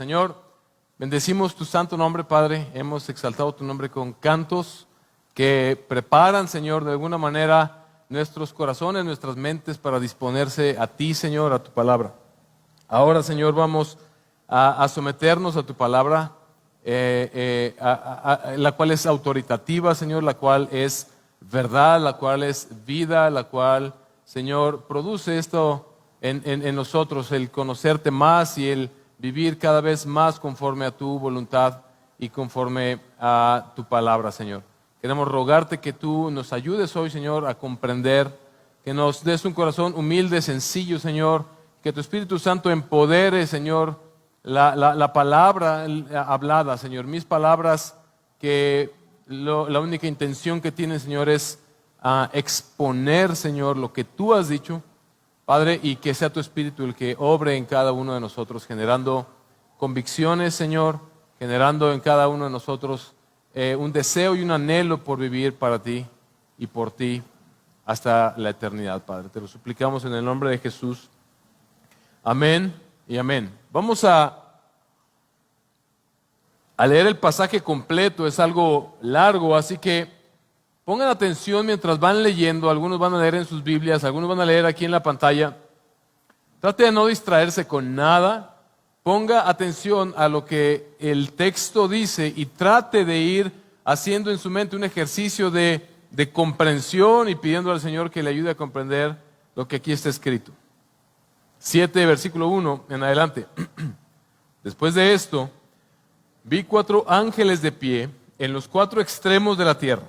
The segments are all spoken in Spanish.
Señor, bendecimos tu santo nombre, Padre. Hemos exaltado tu nombre con cantos que preparan, Señor, de alguna manera nuestros corazones, nuestras mentes para disponerse a ti, Señor, a tu palabra. Ahora, Señor, vamos a someternos a tu palabra, la cual es autoritativa, Señor, la cual es verdad, la cual es vida, la cual, Señor, produce esto en nosotros, el conocerte más y el vivir cada vez más conforme a tu voluntad y conforme a tu palabra, Señor. Queremos rogarte que tú nos ayudes hoy, Señor, a comprender, que nos des un corazón humilde, sencillo, Señor, que tu Espíritu Santo empodere, Señor, la palabra hablada, Señor. Mis palabras, que la única intención que tienen, Señor, es exponer, Señor, lo que tú has dicho, Padre, y que sea tu Espíritu el que obre en cada uno de nosotros, generando convicciones, Señor, generando en cada uno de nosotros un deseo y un anhelo por vivir para ti y por ti hasta la eternidad, Padre. Te lo suplicamos en el nombre de Jesús. Amén y amén. Vamos a leer el pasaje completo, es algo largo, así que pongan atención mientras van leyendo. Algunos van a leer en sus Biblias, algunos van a leer aquí en la pantalla. Trate de no distraerse con nada. Ponga atención a lo que el texto dice y trate de ir haciendo en su mente un ejercicio de comprensión y pidiendo al Señor que le ayude a comprender lo que aquí está escrito. 7, versículo 1 en adelante. Después de esto, vi 4 ángeles de pie en los 4 extremos de la tierra,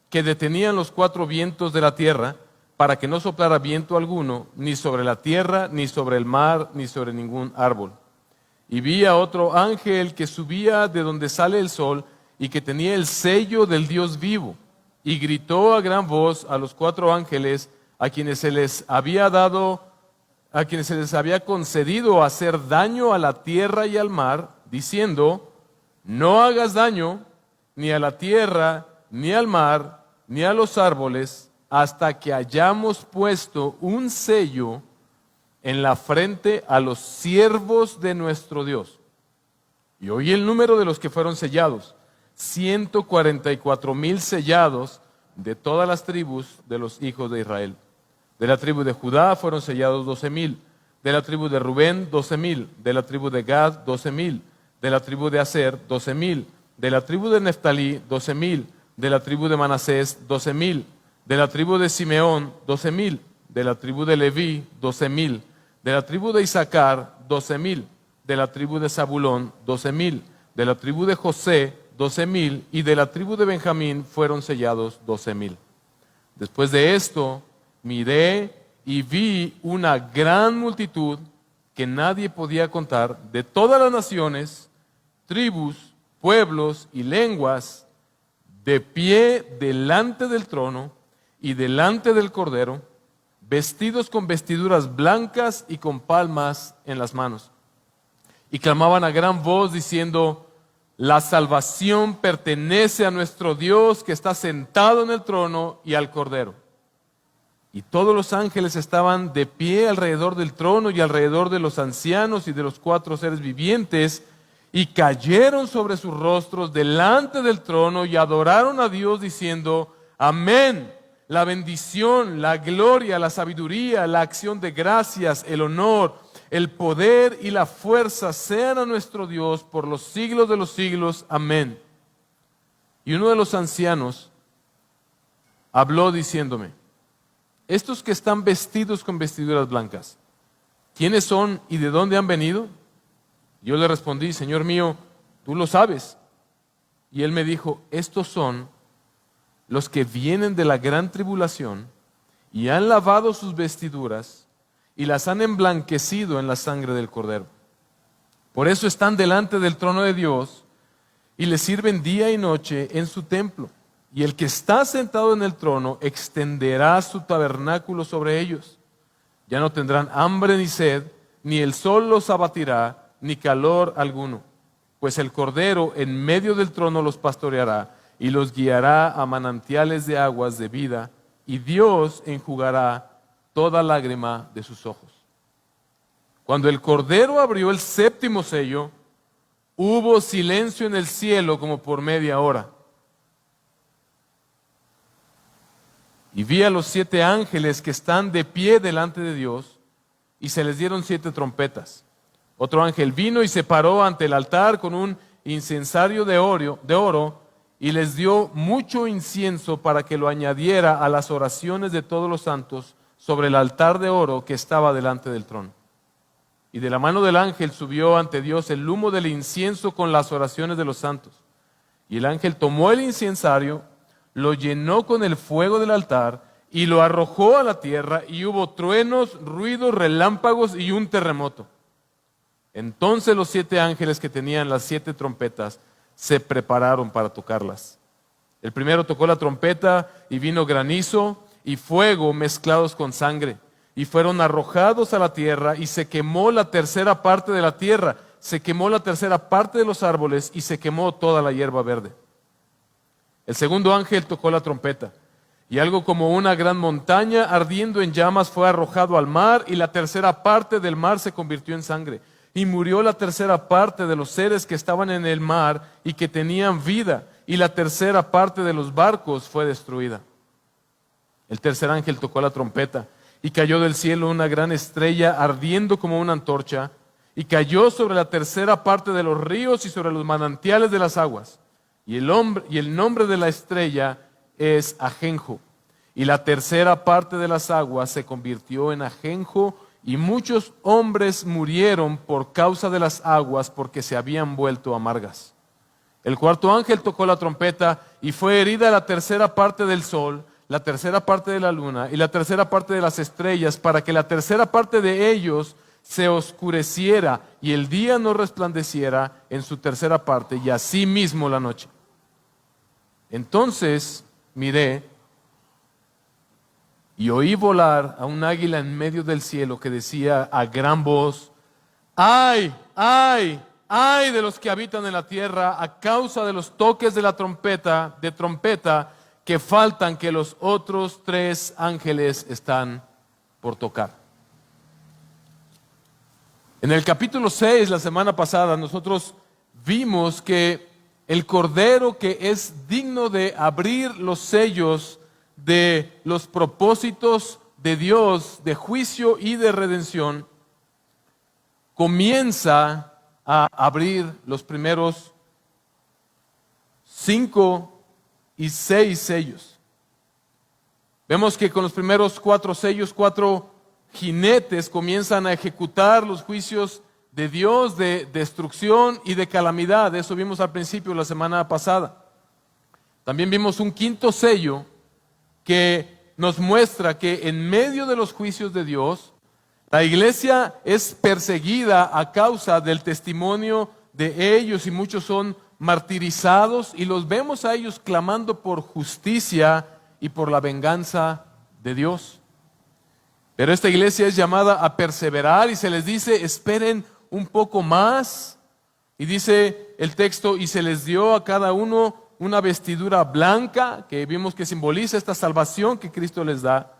que detenían los 4 vientos de la tierra, para que no soplara viento alguno, ni sobre la tierra, ni sobre el mar, ni sobre ningún árbol. Y vi a otro ángel que subía de donde sale el sol y que tenía el sello del Dios vivo, y gritó a gran voz a los 4 ángeles a quienes se les había concedido hacer daño a la tierra y al mar, diciendo: no hagas daño ni a la tierra, ni al mar, ni a los árboles, hasta que hayamos puesto un sello en la frente a los siervos de nuestro Dios. Y oí el número de los que fueron sellados: 144,000 sellados de todas las tribus de los hijos de Israel. De la tribu de Judá fueron sellados 12,000, de la tribu de Rubén 12,000, de la tribu de Gad 12,000, de la tribu de Aser 12,000, de la tribu de Neftalí 12,000, de la tribu de Manasés 12,000, de la tribu de Simeón 12,000, de la tribu de Leví 12,000, de la tribu de Isaacar 12,000, de la tribu de Zabulón 12,000, de la tribu de José 12,000, y de la tribu de Benjamín fueron sellados 12,000. Después de esto miré y vi una gran multitud que nadie podía contar, de todas las naciones, tribus, pueblos y lenguas, de pie delante del trono y delante del Cordero, vestidos con vestiduras blancas y con palmas en las manos. Y clamaban a gran voz diciendo: la salvación pertenece a nuestro Dios, que está sentado en el trono, y al Cordero. Y todos los ángeles estaban de pie alrededor del trono y alrededor de los ancianos y de los 4 seres vivientes, y cayeron sobre sus rostros delante del trono y adoraron a Dios diciendo: amén. La bendición, la gloria, la sabiduría, la acción de gracias, el honor, el poder y la fuerza sean a nuestro Dios por los siglos de los siglos. Amén. Y uno de los ancianos habló diciéndome: estos que están vestidos con vestiduras blancas, ¿quiénes son y de dónde han venido? Yo le respondí: Señor mío, tú lo sabes. Y él me dijo: estos son los que vienen de la gran tribulación y han lavado sus vestiduras y las han emblanquecido en la sangre del Cordero. Por eso están delante del trono de Dios y le sirven día y noche en su templo. Y el que está sentado en el trono extenderá su tabernáculo sobre ellos. Ya no tendrán hambre ni sed, ni el sol los abatirá, ni calor alguno. Pues el Cordero en medio del trono los pastoreará y los guiará a manantiales de aguas de vida, y Dios enjugará toda lágrima de sus ojos. Cuando el Cordero abrió el 7º sello, hubo silencio en el cielo como por media hora. Y vi a los 7 ángeles que están de pie delante de Dios, y se les dieron 7 trompetas. Otro ángel vino y se paró ante el altar con un incensario de oro, y les dio mucho incienso para que lo añadiera a las oraciones de todos los santos sobre el altar de oro que estaba delante del trono. Y de la mano del ángel subió ante Dios el humo del incienso con las oraciones de los santos. Y el ángel tomó el incensario, lo llenó con el fuego del altar y lo arrojó a la tierra, y hubo truenos, ruidos, relámpagos y un terremoto. Entonces los 7 ángeles que tenían las 7 trompetas se prepararon para tocarlas. El primero tocó la trompeta y vino granizo y fuego mezclados con sangre, y fueron arrojados a la tierra, y se quemó la tercera parte de la tierra, se quemó la tercera parte de los árboles, y se quemó toda la hierba verde. El segundo ángel tocó la trompeta, y algo como una gran montaña ardiendo en llamas fue arrojado al mar, y la tercera parte del mar se convirtió en sangre. Y murió la tercera parte de los seres que estaban en el mar y que tenían vida, y la tercera parte de los barcos fue destruida. El tercer ángel tocó la trompeta, y cayó del cielo una gran estrella ardiendo como una antorcha, y cayó sobre la tercera parte de los ríos y sobre los manantiales de las aguas. Y el nombre de la estrella es ajenjo. Y la tercera parte de las aguas se convirtió en ajenjo, y muchos hombres murieron por causa de las aguas, porque se habían vuelto amargas. El cuarto ángel tocó la trompeta, y fue herida la tercera parte del sol, la tercera parte de la luna y la tercera parte de las estrellas, para que la tercera parte de ellos se oscureciera y el día no resplandeciera en su tercera parte, y así mismo la noche. Entonces miré y oí volar a un águila en medio del cielo, que decía a gran voz: ¡ay, ay, ay de los que habitan en la tierra a causa de los toques de la trompeta, que faltan, que los otros 3 ángeles están por tocar! En el capítulo 6, la semana pasada, nosotros vimos que el Cordero que es digno de abrir los sellos de los propósitos de Dios, de juicio y de redención, comienza a abrir los primeros 5 y 6 sellos. Vemos que con los primeros 4 sellos, 4 jinetes comienzan a ejecutar los juicios de Dios de destrucción y de calamidad. Eso vimos al principio la semana pasada. También vimos un 5º sello que nos muestra que en medio de los juicios de Dios, la iglesia es perseguida a causa del testimonio de ellos, y muchos son martirizados, y los vemos a ellos clamando por justicia y por la venganza de Dios. Pero esta iglesia es llamada a perseverar, y se les dice: esperen un poco más. Y dice el texto: y se les dio a cada uno una vestidura blanca, que vimos que simboliza esta salvación que Cristo les da.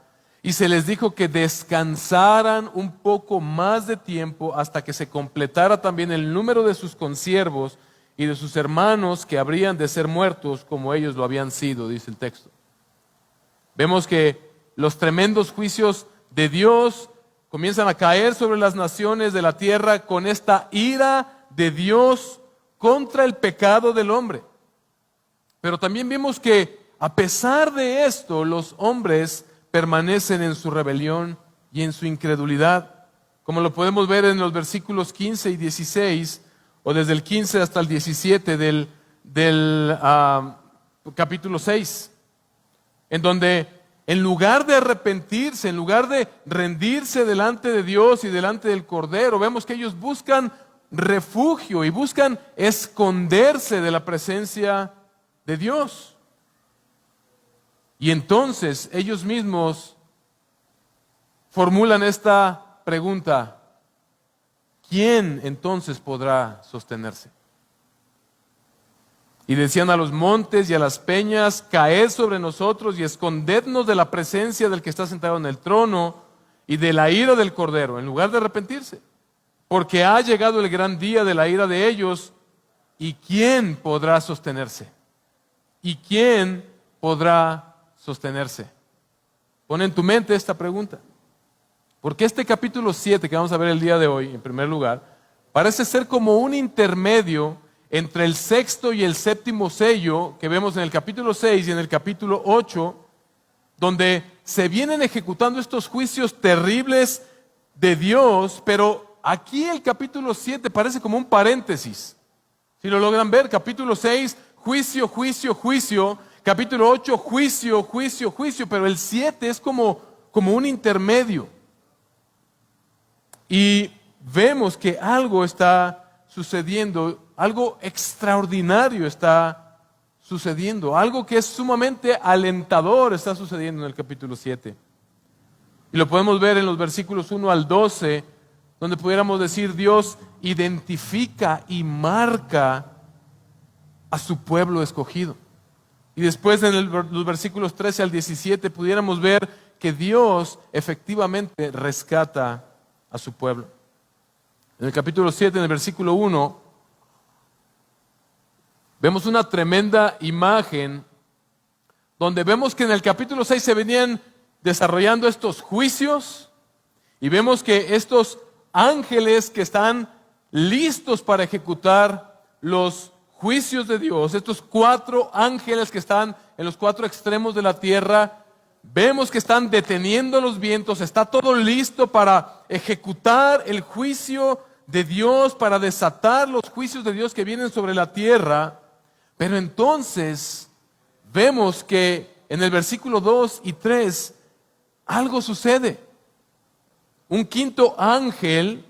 Y se les dijo que descansaran un poco más de tiempo, hasta que se completara también el número de sus consiervos y de sus hermanos, que habrían de ser muertos como ellos lo habían sido, dice el texto. Vemos que los tremendos juicios de Dios comienzan a caer sobre las naciones de la tierra con esta ira de Dios contra el pecado del hombre. Pero también vimos que a pesar de esto, los hombres permanecen en su rebelión y en su incredulidad, como lo podemos ver en los versículos 15 y 16, o desde el 15 hasta el 17 del capítulo 6, en donde en lugar de arrepentirse, en lugar de rendirse delante de Dios y delante del Cordero, vemos que ellos buscan refugio y buscan esconderse de la presencia de Dios. Y entonces ellos mismos formulan esta pregunta: ¿quién entonces podrá sostenerse? Y decían a los montes y a las peñas: caed sobre nosotros y escondednos de la presencia del que está sentado en el trono y de la ira del Cordero, en lugar de arrepentirse. Porque ha llegado el gran día de la ira de ellos, ¿y quién podrá sostenerse? ¿Y quién podrá sostenerse? Pon en tu mente esta pregunta. Porque este capítulo 7 que vamos a ver el día de hoy, en primer lugar, parece ser como un intermedio entre el sexto y el séptimo sello que vemos en el capítulo 6 y en el capítulo 8, donde se vienen ejecutando estos juicios terribles de Dios, pero aquí el capítulo 7 parece como un paréntesis. Si lo logran ver, capítulo 6, juicio, juicio, juicio. Capítulo 8, juicio, juicio, juicio. Pero el 7 es como un intermedio. Y vemos que algo está sucediendo, algo extraordinario está sucediendo, algo que es sumamente alentador está sucediendo en el capítulo 7. Y lo podemos ver en los versículos 1 al 12, donde pudiéramos decir Dios identifica y marca a su pueblo escogido. Y después en los versículos 13 al 17 pudiéramos ver que Dios efectivamente rescata a su pueblo. En el capítulo 7, en el versículo 1, vemos una tremenda imagen donde vemos que en el capítulo 6 se venían desarrollando estos juicios y vemos que estos ángeles que están listos para ejecutar los juicios de Dios, estos 4 ángeles que están en los 4 extremos de la tierra, vemos que están deteniendo los vientos, está todo listo para ejecutar el juicio de Dios, para desatar los juicios de Dios que vienen sobre la tierra. Pero entonces vemos que en el versículo 2 y 3 algo sucede. Un quinto ángel,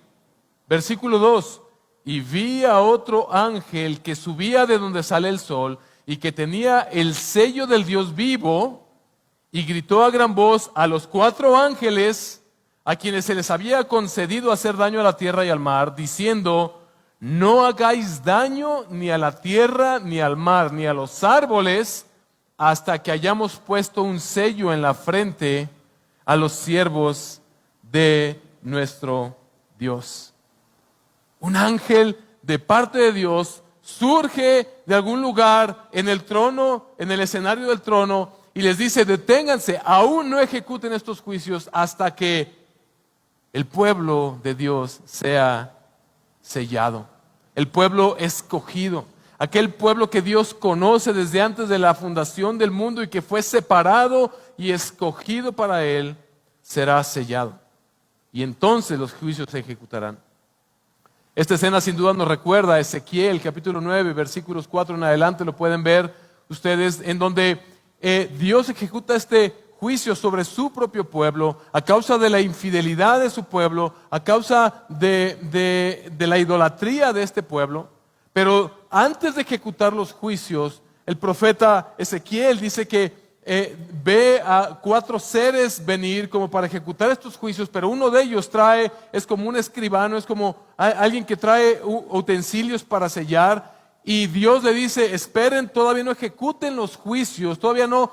versículo 2, y vi a otro ángel que subía de donde sale el sol y que tenía el sello del Dios vivo y gritó a gran voz a los 4 ángeles a quienes se les había concedido hacer daño a la tierra y al mar, diciendo: no hagáis daño ni a la tierra, ni al mar, ni a los árboles, hasta que hayamos puesto un sello en la frente a los siervos de nuestro Dios. Un ángel de parte de Dios surge de algún lugar en el trono, en el escenario del trono, y les dice: deténganse, aún no ejecuten estos juicios hasta que el pueblo de Dios sea sellado. El pueblo escogido, aquel pueblo que Dios conoce desde antes de la fundación del mundo y que fue separado y escogido para Él, será sellado. Y entonces los juicios se ejecutarán. Esta escena sin duda nos recuerda a Ezequiel, capítulo 9, versículos 4 en adelante, lo pueden ver ustedes, en donde Dios ejecuta este juicio sobre su propio pueblo a causa de la infidelidad de su pueblo, a causa de la idolatría de este pueblo. Pero antes de ejecutar los juicios, el profeta Ezequiel dice que ve a 4 seres venir como para ejecutar estos juicios, pero uno de ellos es como un escribano, es como alguien que trae utensilios para sellar, y Dios le dice: esperen, todavía no ejecuten los juicios, todavía no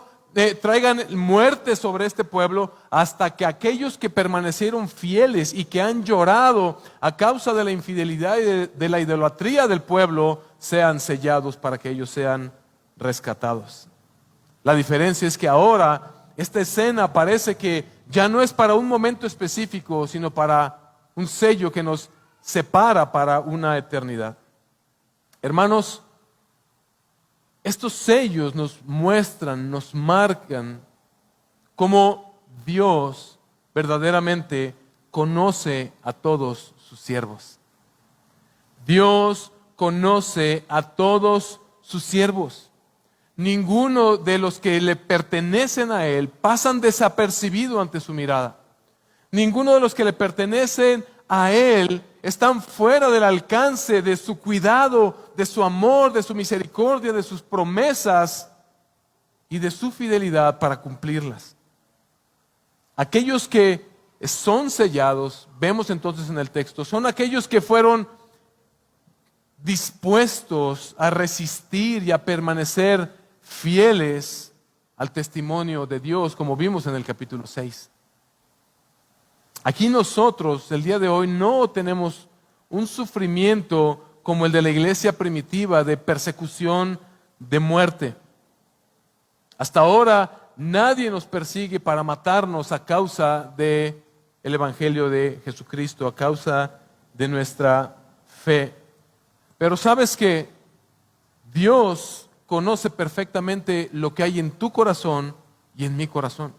traigan muerte sobre este pueblo, hasta que aquellos que permanecieron fieles y que han llorado a causa de la infidelidad y de la idolatría del pueblo sean sellados para que ellos sean rescatados. La diferencia es que ahora esta escena parece que ya no es para un momento específico, sino para un sello que nos separa para una eternidad. Hermanos, estos sellos nos muestran, nos marcan cómo Dios verdaderamente conoce a todos sus siervos. Dios conoce a todos sus siervos. Ninguno de los que le pertenecen a Él pasan desapercibido ante su mirada. Ninguno de los que le pertenecen a Él están fuera del alcance de su cuidado, de su amor, de su misericordia, de sus promesas y de su fidelidad para cumplirlas. Aquellos que son sellados, vemos entonces en el texto, son aquellos que fueron dispuestos a resistir y a permanecer fieles al testimonio de Dios, como vimos en el capítulo 6. Aquí nosotros, el día de hoy, no tenemos un sufrimiento como el de la iglesia primitiva, de persecución, de muerte. Hasta ahora nadie nos persigue para matarnos a causa del evangelio de Jesucristo, a causa de nuestra fe. Pero sabes que Dios conoce perfectamente lo que hay en tu corazón y en mi corazón.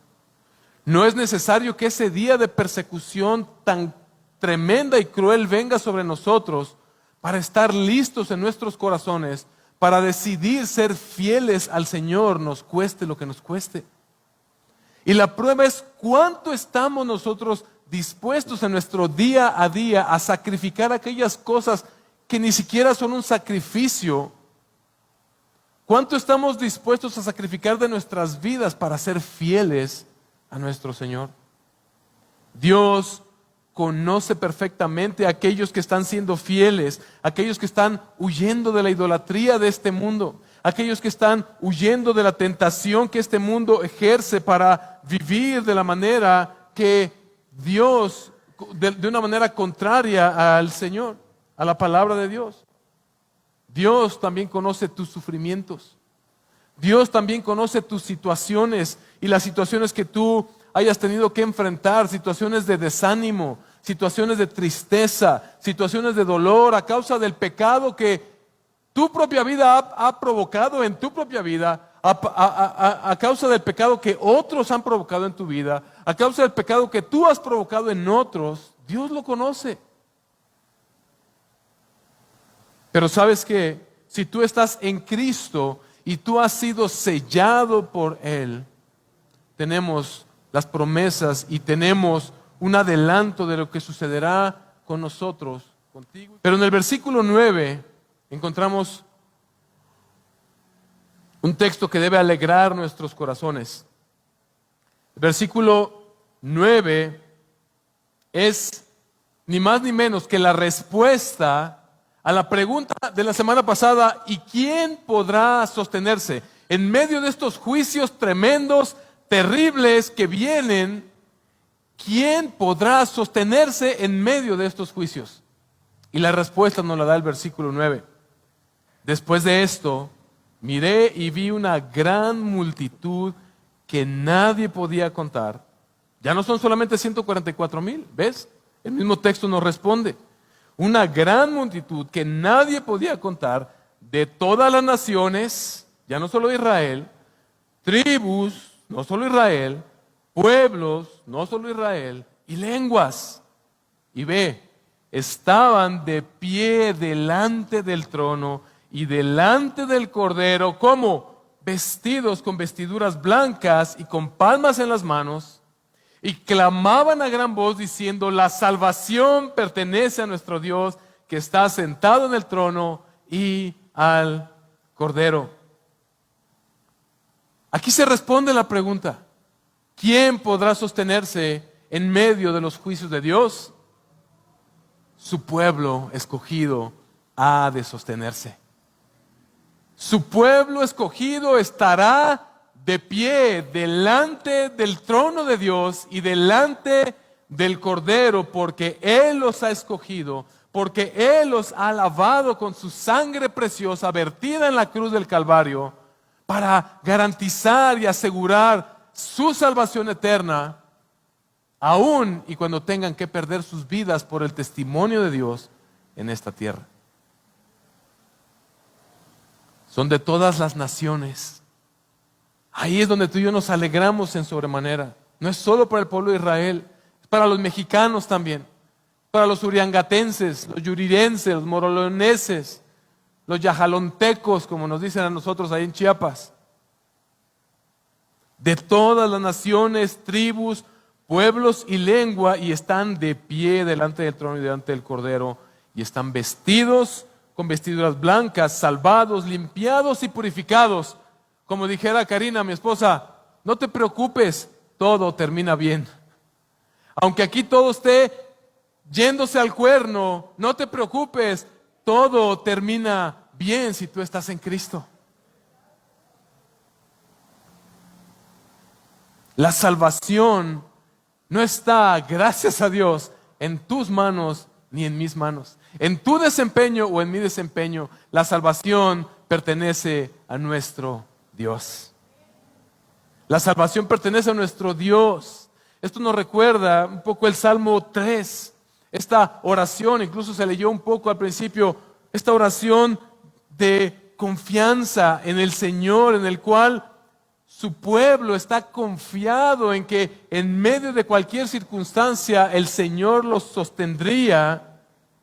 No es necesario que ese día de persecución tan tremenda y cruel venga sobre nosotros para estar listos en nuestros corazones, para decidir ser fieles al Señor, nos cueste lo que nos cueste. Y la prueba es cuánto estamos nosotros dispuestos en nuestro día a día a sacrificar aquellas cosas que ni siquiera son un sacrificio. ¿Cuánto estamos dispuestos a sacrificar de nuestras vidas para ser fieles a nuestro Señor? Dios conoce perfectamente a aquellos que están siendo fieles, aquellos que están huyendo de la idolatría de este mundo, aquellos que están huyendo de la tentación que este mundo ejerce para vivir de la manera que Dios, de una manera contraria al Señor, a la palabra de Dios. Dios también conoce tus sufrimientos. Dios también conoce tus situaciones y las situaciones que tú hayas tenido que enfrentar, situaciones de desánimo, situaciones de tristeza, situaciones de dolor a causa del pecado que tu propia vida ha provocado en tu propia vida, a causa del pecado que otros han provocado en tu vida, a causa del pecado que tú has provocado en otros. Dios lo conoce. Pero sabes que si tú estás en Cristo y tú has sido sellado por Él, tenemos las promesas y tenemos un adelanto de lo que sucederá con nosotros, contigo. Pero en el versículo 9 encontramos un texto que debe alegrar nuestros corazones. El versículo 9 es ni más ni menos que la respuesta a la pregunta de la semana pasada: ¿y quién podrá sostenerse en medio de estos juicios tremendos, terribles que vienen? ¿Quién podrá sostenerse en medio de estos juicios? Y la respuesta nos la da el versículo 9. Después de esto, miré y vi una gran multitud que nadie podía contar. Ya no son solamente 144,000, ¿ves? El mismo texto nos responde. Una gran multitud que nadie podía contar, de todas las naciones, ya no solo Israel, tribus, no solo Israel, pueblos, no solo Israel, y lenguas. Y ve, estaban de pie delante del trono y delante del Cordero, como vestidos con vestiduras blancas y con palmas en las manos, y clamaban a gran voz diciendo: la salvación pertenece a nuestro Dios, que está sentado en el trono, y al Cordero. Aquí se responde la pregunta: ¿quién podrá sostenerse en medio de los juicios de Dios? Su pueblo escogido ha de sostenerse. Su pueblo escogido estará de pie delante del trono de Dios y delante del Cordero, porque Él los ha escogido, porque Él los ha lavado con su sangre preciosa vertida en la cruz del Calvario, para garantizar y asegurar su salvación eterna, aún y cuando tengan que perder sus vidas por el testimonio de Dios en esta tierra. Son de todas las naciones. Ahí es donde tú y yo nos alegramos en sobremanera. No es solo para el pueblo de Israel, es para los mexicanos también, para los uriangatenses, los yurirenses, los moroloneses, los yajalontecos, como nos dicen a nosotros ahí en Chiapas. De todas las naciones, tribus, pueblos y lengua, y están de pie delante del trono y delante del Cordero, y están vestidos con vestiduras blancas, salvados, limpiados y purificados. Como dijera Karina, mi esposa, no te preocupes, todo termina bien. Aunque aquí todo esté yéndose al cuerno, no te preocupes, todo termina bien si tú estás en Cristo. La salvación no está, gracias a Dios, en tus manos ni en mis manos. En tu desempeño o en mi desempeño, la salvación pertenece a nuestro Dios. La salvación pertenece a nuestro Dios. Esto nos recuerda un poco el Salmo 3. Esta oración, incluso se leyó un poco al principio, esta oración de confianza en el Señor, en el cual su pueblo está confiado en que en medio de cualquier circunstancia el Señor los sostendría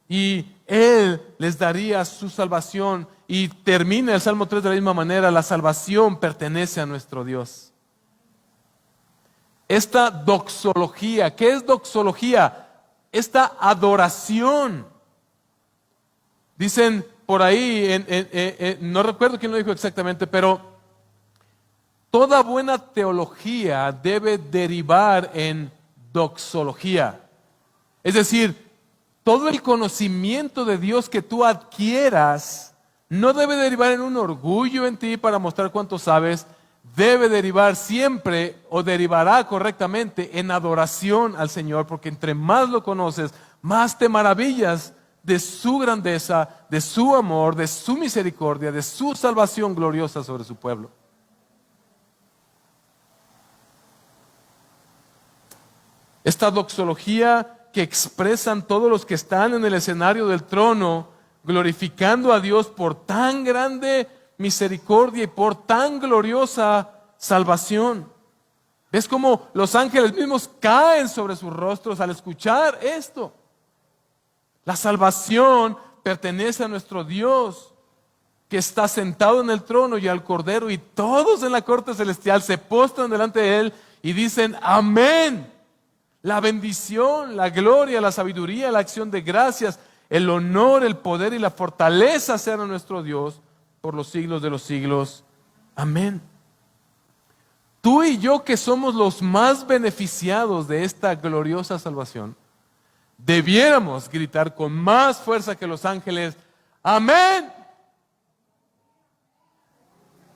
y Él les daría su salvación. Y termina el Salmo 3 de la misma manera: la salvación pertenece a nuestro Dios. Esta doxología, ¿qué es doxología? Esta adoración. Dicen por ahí, no recuerdo quién lo dijo exactamente, pero toda buena teología debe derivar en doxología. Es decir, todo el conocimiento de Dios que tú adquieras no debe derivar en un orgullo en ti para mostrar cuánto sabes. Debe derivar siempre, o derivará correctamente, en adoración al Señor, porque entre más lo conoces, más te maravillas de su grandeza, de su amor, de su misericordia, de su salvación gloriosa sobre su pueblo. Esta doxología que expresan todos los que están en el escenario del trono, glorificando a Dios por tan grande misericordia y por tan gloriosa salvación. ¿Ves cómo los ángeles mismos caen sobre sus rostros al escuchar esto? La salvación pertenece a nuestro Dios, que está sentado en el trono, y al Cordero, y todos en la corte celestial se postran delante de Él y dicen: amén. La bendición, la gloria, la sabiduría, la acción de gracias, el honor, el poder y la fortaleza sean a nuestro Dios por los siglos de los siglos. Amén. Tú y yo, que somos los más beneficiados de esta gloriosa salvación, debiéramos gritar con más fuerza que los ángeles: amén.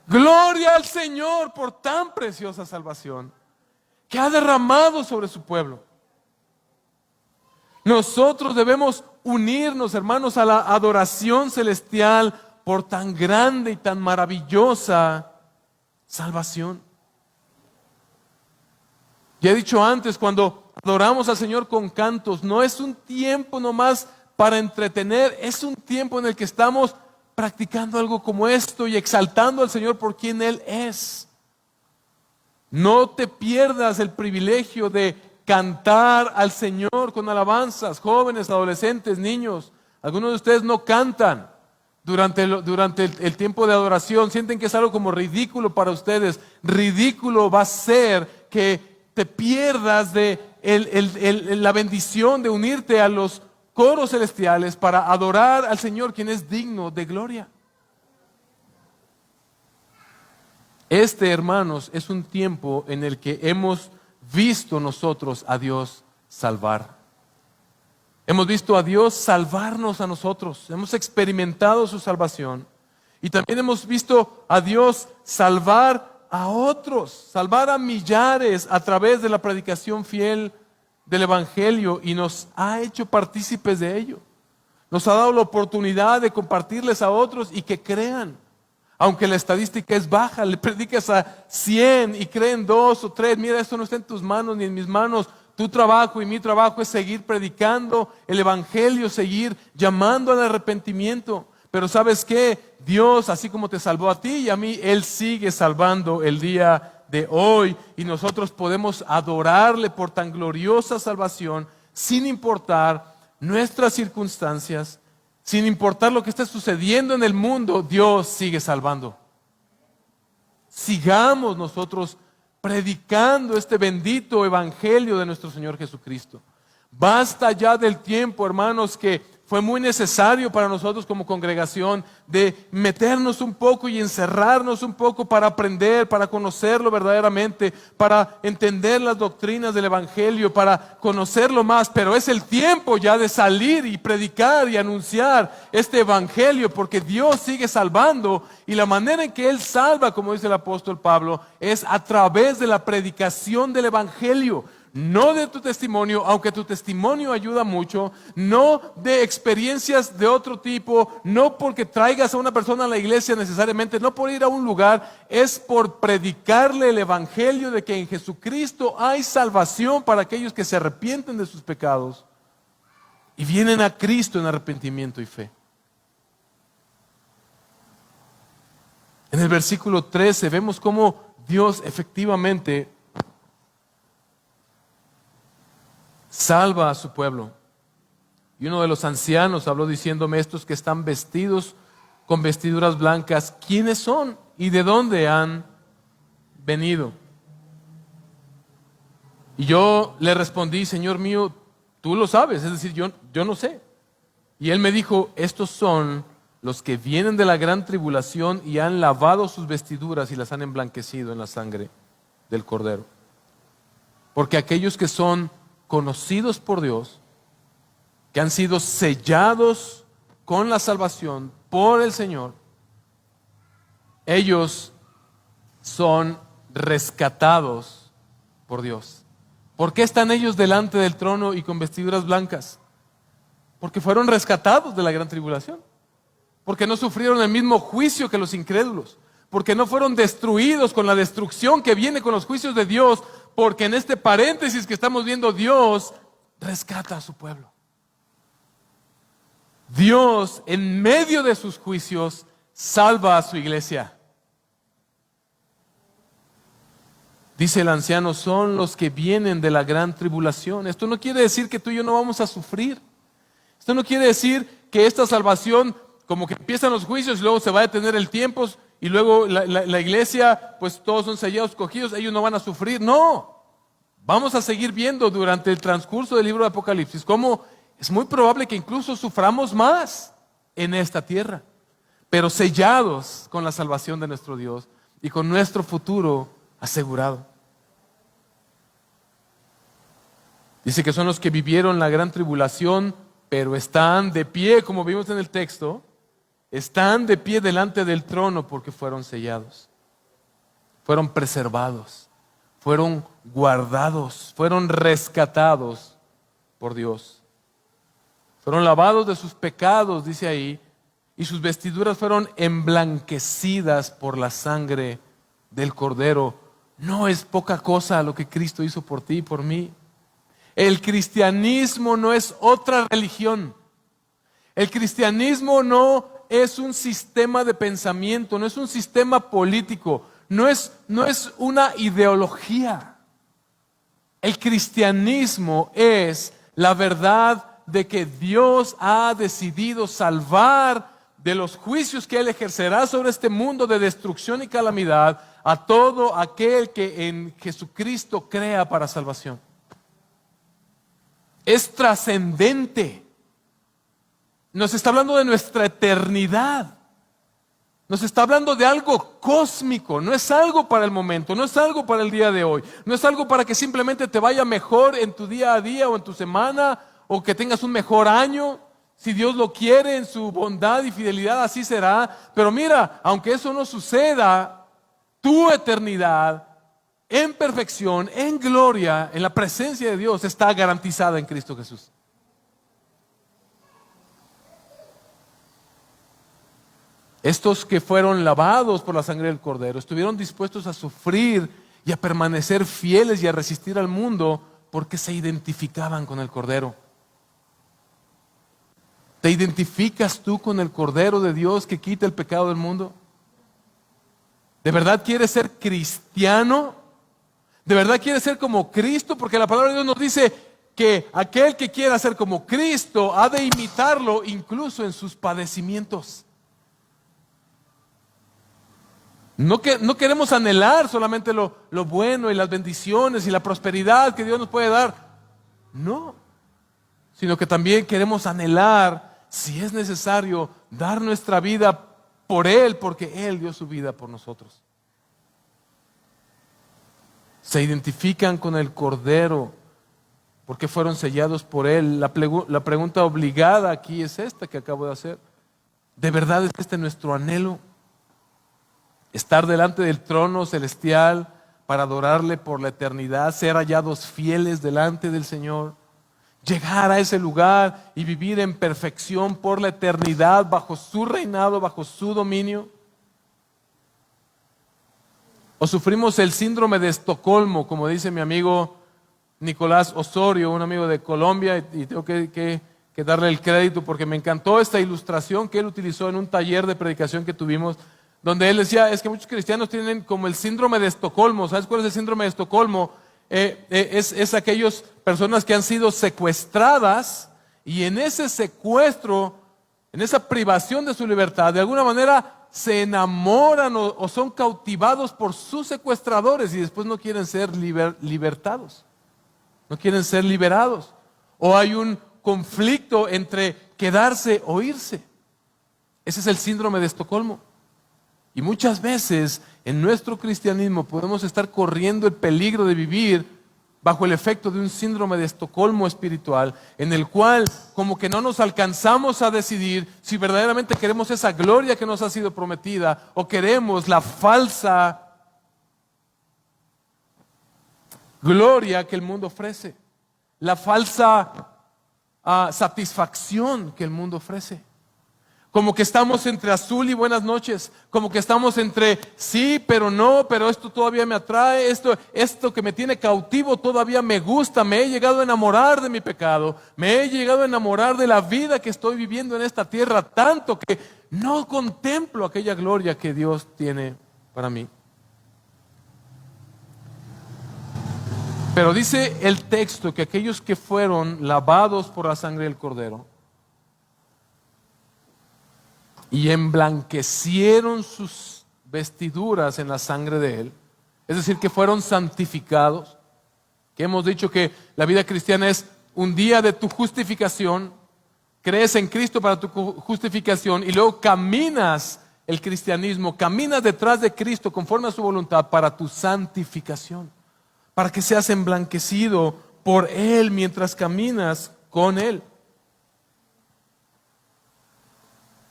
Gloria al Señor por tan preciosa salvación que ha derramado sobre su pueblo. Nosotros debemos unirnos, hermanos, a la adoración celestial por tan grande y tan maravillosa salvación. Ya he dicho antes, cuando adoramos al Señor con cantos, no es un tiempo nomás para entretener, es un tiempo en el que estamos practicando algo como esto y exaltando al Señor por quien Él es. No te pierdas el privilegio de cantar al Señor con alabanzas. Jóvenes, adolescentes, niños, algunos de ustedes no cantan durante el tiempo de adoración. Sienten que es algo como ridículo para ustedes. Ridículo va a ser que te pierdas de la bendición de unirte a los coros celestiales para adorar al Señor, quien es digno de gloria. Este, hermanos, es un tiempo en el que hemos visto nosotros a Dios salvar. Hemos visto a Dios salvarnos a nosotros. Hemos experimentado su salvación. Y también hemos visto a Dios salvar a otros, salvar a millares a través de la predicación fiel del Evangelio, y nos ha hecho partícipes de ello. Nos ha dado la oportunidad de compartirles a otros y que crean. Aunque la estadística es baja, le predicas a 100 y creen 2 o 3. Mira, esto no está en tus manos ni en mis manos. Tu trabajo y mi trabajo es seguir predicando el Evangelio, seguir llamando al arrepentimiento. Pero ¿sabes qué? Dios, así como te salvó a ti y a mí, Él sigue salvando el día de hoy. Y nosotros podemos adorarle por tan gloriosa salvación, sin importar nuestras circunstancias, sin importar lo que esté sucediendo en el mundo. Dios sigue salvando. Sigamos nosotros predicando este bendito evangelio de nuestro Señor Jesucristo. Basta ya del tiempo, hermanos, que fue muy necesario para nosotros como congregación de meternos un poco y encerrarnos un poco para aprender, para conocerlo verdaderamente, para entender las doctrinas del evangelio, para conocerlo más. Pero es el tiempo ya de salir y predicar y anunciar este evangelio, porque Dios sigue salvando, y la manera en que Él salva, como dice el apóstol Pablo, es a través de la predicación del evangelio. no de tu testimonio, aunque tu testimonio ayuda mucho, no de experiencias de otro tipo, no porque traigas a una persona a la iglesia necesariamente, no por ir a un lugar, es por predicarle el evangelio de que en Jesucristo hay salvación para aquellos que se arrepienten de sus pecados y vienen a Cristo en arrepentimiento y fe. En el versículo 13 vemos cómo Dios efectivamente salva a su pueblo. Y uno de los ancianos habló diciéndome: estos que están vestidos con vestiduras blancas, ¿quiénes son y de dónde han venido? Y yo le respondí: Señor mío, tú lo sabes, es decir, yo no sé. Y él me dijo: estos son los que vienen de la gran tribulación y han lavado sus vestiduras y las han emblanquecido en la sangre del Cordero. Porque aquellos que son conocidos por Dios, que han sido sellados con la salvación por el Señor, ellos son rescatados por Dios. ¿Por qué están ellos delante del trono y con vestiduras blancas? Porque fueron rescatados de la gran tribulación. Porque no sufrieron el mismo juicio que los incrédulos. Porque no fueron destruidos con la destrucción que viene con los juicios de Dios. Porque en este paréntesis que estamos viendo, Dios rescata a su pueblo. Dios, en medio de sus juicios, salva a su iglesia. Dice el anciano: son los que vienen de la gran tribulación. Esto no quiere decir que tú y yo no vamos a sufrir. Esto no quiere decir que esta salvación, como que empiezan los juicios y luego se va a detener el tiempo y luego la iglesia, pues todos son sellados, escogidos, ellos no van a sufrir. No, vamos a seguir viendo durante el transcurso del libro de Apocalipsis cómo es muy probable que incluso suframos más en esta tierra, pero sellados con la salvación de nuestro Dios y con nuestro futuro asegurado. Dice que son los que vivieron la gran tribulación, pero están de pie, como vimos en el texto, están de pie delante del trono porque fueron sellados, fueron preservados, fueron guardados, fueron rescatados por Dios. Fueron lavados de sus pecados, dice ahí, y sus vestiduras fueron emblanquecidas por la sangre del Cordero. No es poca cosa lo que Cristo hizo por ti y por mí. El cristianismo no es otra religión. El cristianismo no es un sistema de pensamiento, no es un sistema político, no es una ideología. El cristianismo es la verdad de que Dios ha decidido salvar de los juicios que Él ejercerá sobre este mundo de destrucción y calamidad a todo aquel que en Jesucristo crea para salvación. Es trascendente. Nos está hablando de nuestra eternidad. Nos está hablando de algo cósmico. No es algo para el momento, no es algo para el día de hoy. No es algo para que simplemente te vaya mejor en tu día a día o en tu semana o que tengas un mejor año. Si Dios lo quiere en su bondad y fidelidad, así será. Pero mira, aunque eso no suceda, tu eternidad en perfección, en gloria, en la presencia de Dios, está garantizada en Cristo Jesús. Estos que fueron lavados por la sangre del Cordero estuvieron dispuestos a sufrir y a permanecer fieles y a resistir al mundo porque se identificaban con el Cordero. ¿Te identificas tú con el Cordero de Dios que quita el pecado del mundo? ¿De verdad quieres ser cristiano? ¿De verdad quieres ser como Cristo? Porque la palabra de Dios nos dice que aquel que quiera ser como Cristo ha de imitarlo incluso en sus padecimientos. No queremos anhelar solamente lo bueno y las bendiciones y la prosperidad que Dios nos puede dar. No, sino que también queremos anhelar, si es necesario, dar nuestra vida por Él, porque Él dio su vida por nosotros. Se identifican con el Cordero porque fueron sellados por Él. La pregunta obligada aquí es esta que acabo de hacer. ¿De verdad es este nuestro anhelo? Estar delante del trono celestial para adorarle por la eternidad, ser hallados fieles delante del Señor, llegar a ese lugar y vivir en perfección por la eternidad bajo su reinado, bajo su dominio? ¿O sufrimos el síndrome de Estocolmo, como dice mi amigo Nicolás Osorio, un amigo de Colombia, y tengo que darle el crédito porque me encantó esta ilustración que él utilizó en un taller de predicación que tuvimos, donde él decía, es que muchos cristianos tienen como el síndrome de Estocolmo. ¿Sabes cuál es el síndrome de Estocolmo? Es aquellas personas que han sido secuestradas y en ese secuestro, en esa privación de su libertad, de alguna manera se enamoran o son cautivados por sus secuestradores y después no quieren ser libertados, no quieren ser liberados. O hay un conflicto entre quedarse o irse. Ese es el síndrome de Estocolmo. Y muchas veces en nuestro cristianismo podemos estar corriendo el peligro de vivir bajo el efecto de un síndrome de Estocolmo espiritual, en el cual como que no nos alcanzamos a decidir si verdaderamente queremos esa gloria que nos ha sido prometida o queremos la falsa gloria que el mundo ofrece, la falsa satisfacción que el mundo ofrece. Como que estamos entre azul y buenas noches, como que estamos entre sí, pero no, pero esto todavía me atrae, esto que me tiene cautivo todavía me gusta, me he llegado a enamorar de mi pecado, me he llegado a enamorar de la vida que estoy viviendo en esta tierra, tanto que no contemplo aquella gloria que Dios tiene para mí. Pero dice el texto que aquellos que fueron lavados por la sangre del Cordero y emblanquecieron sus vestiduras en la sangre de Él, es decir, que fueron santificados, que hemos dicho que la vida cristiana es un día de tu justificación, crees en Cristo para tu justificación y luego caminas el cristianismo, caminas detrás de Cristo conforme a su voluntad para tu santificación, para que seas emblanquecido por Él mientras caminas con Él.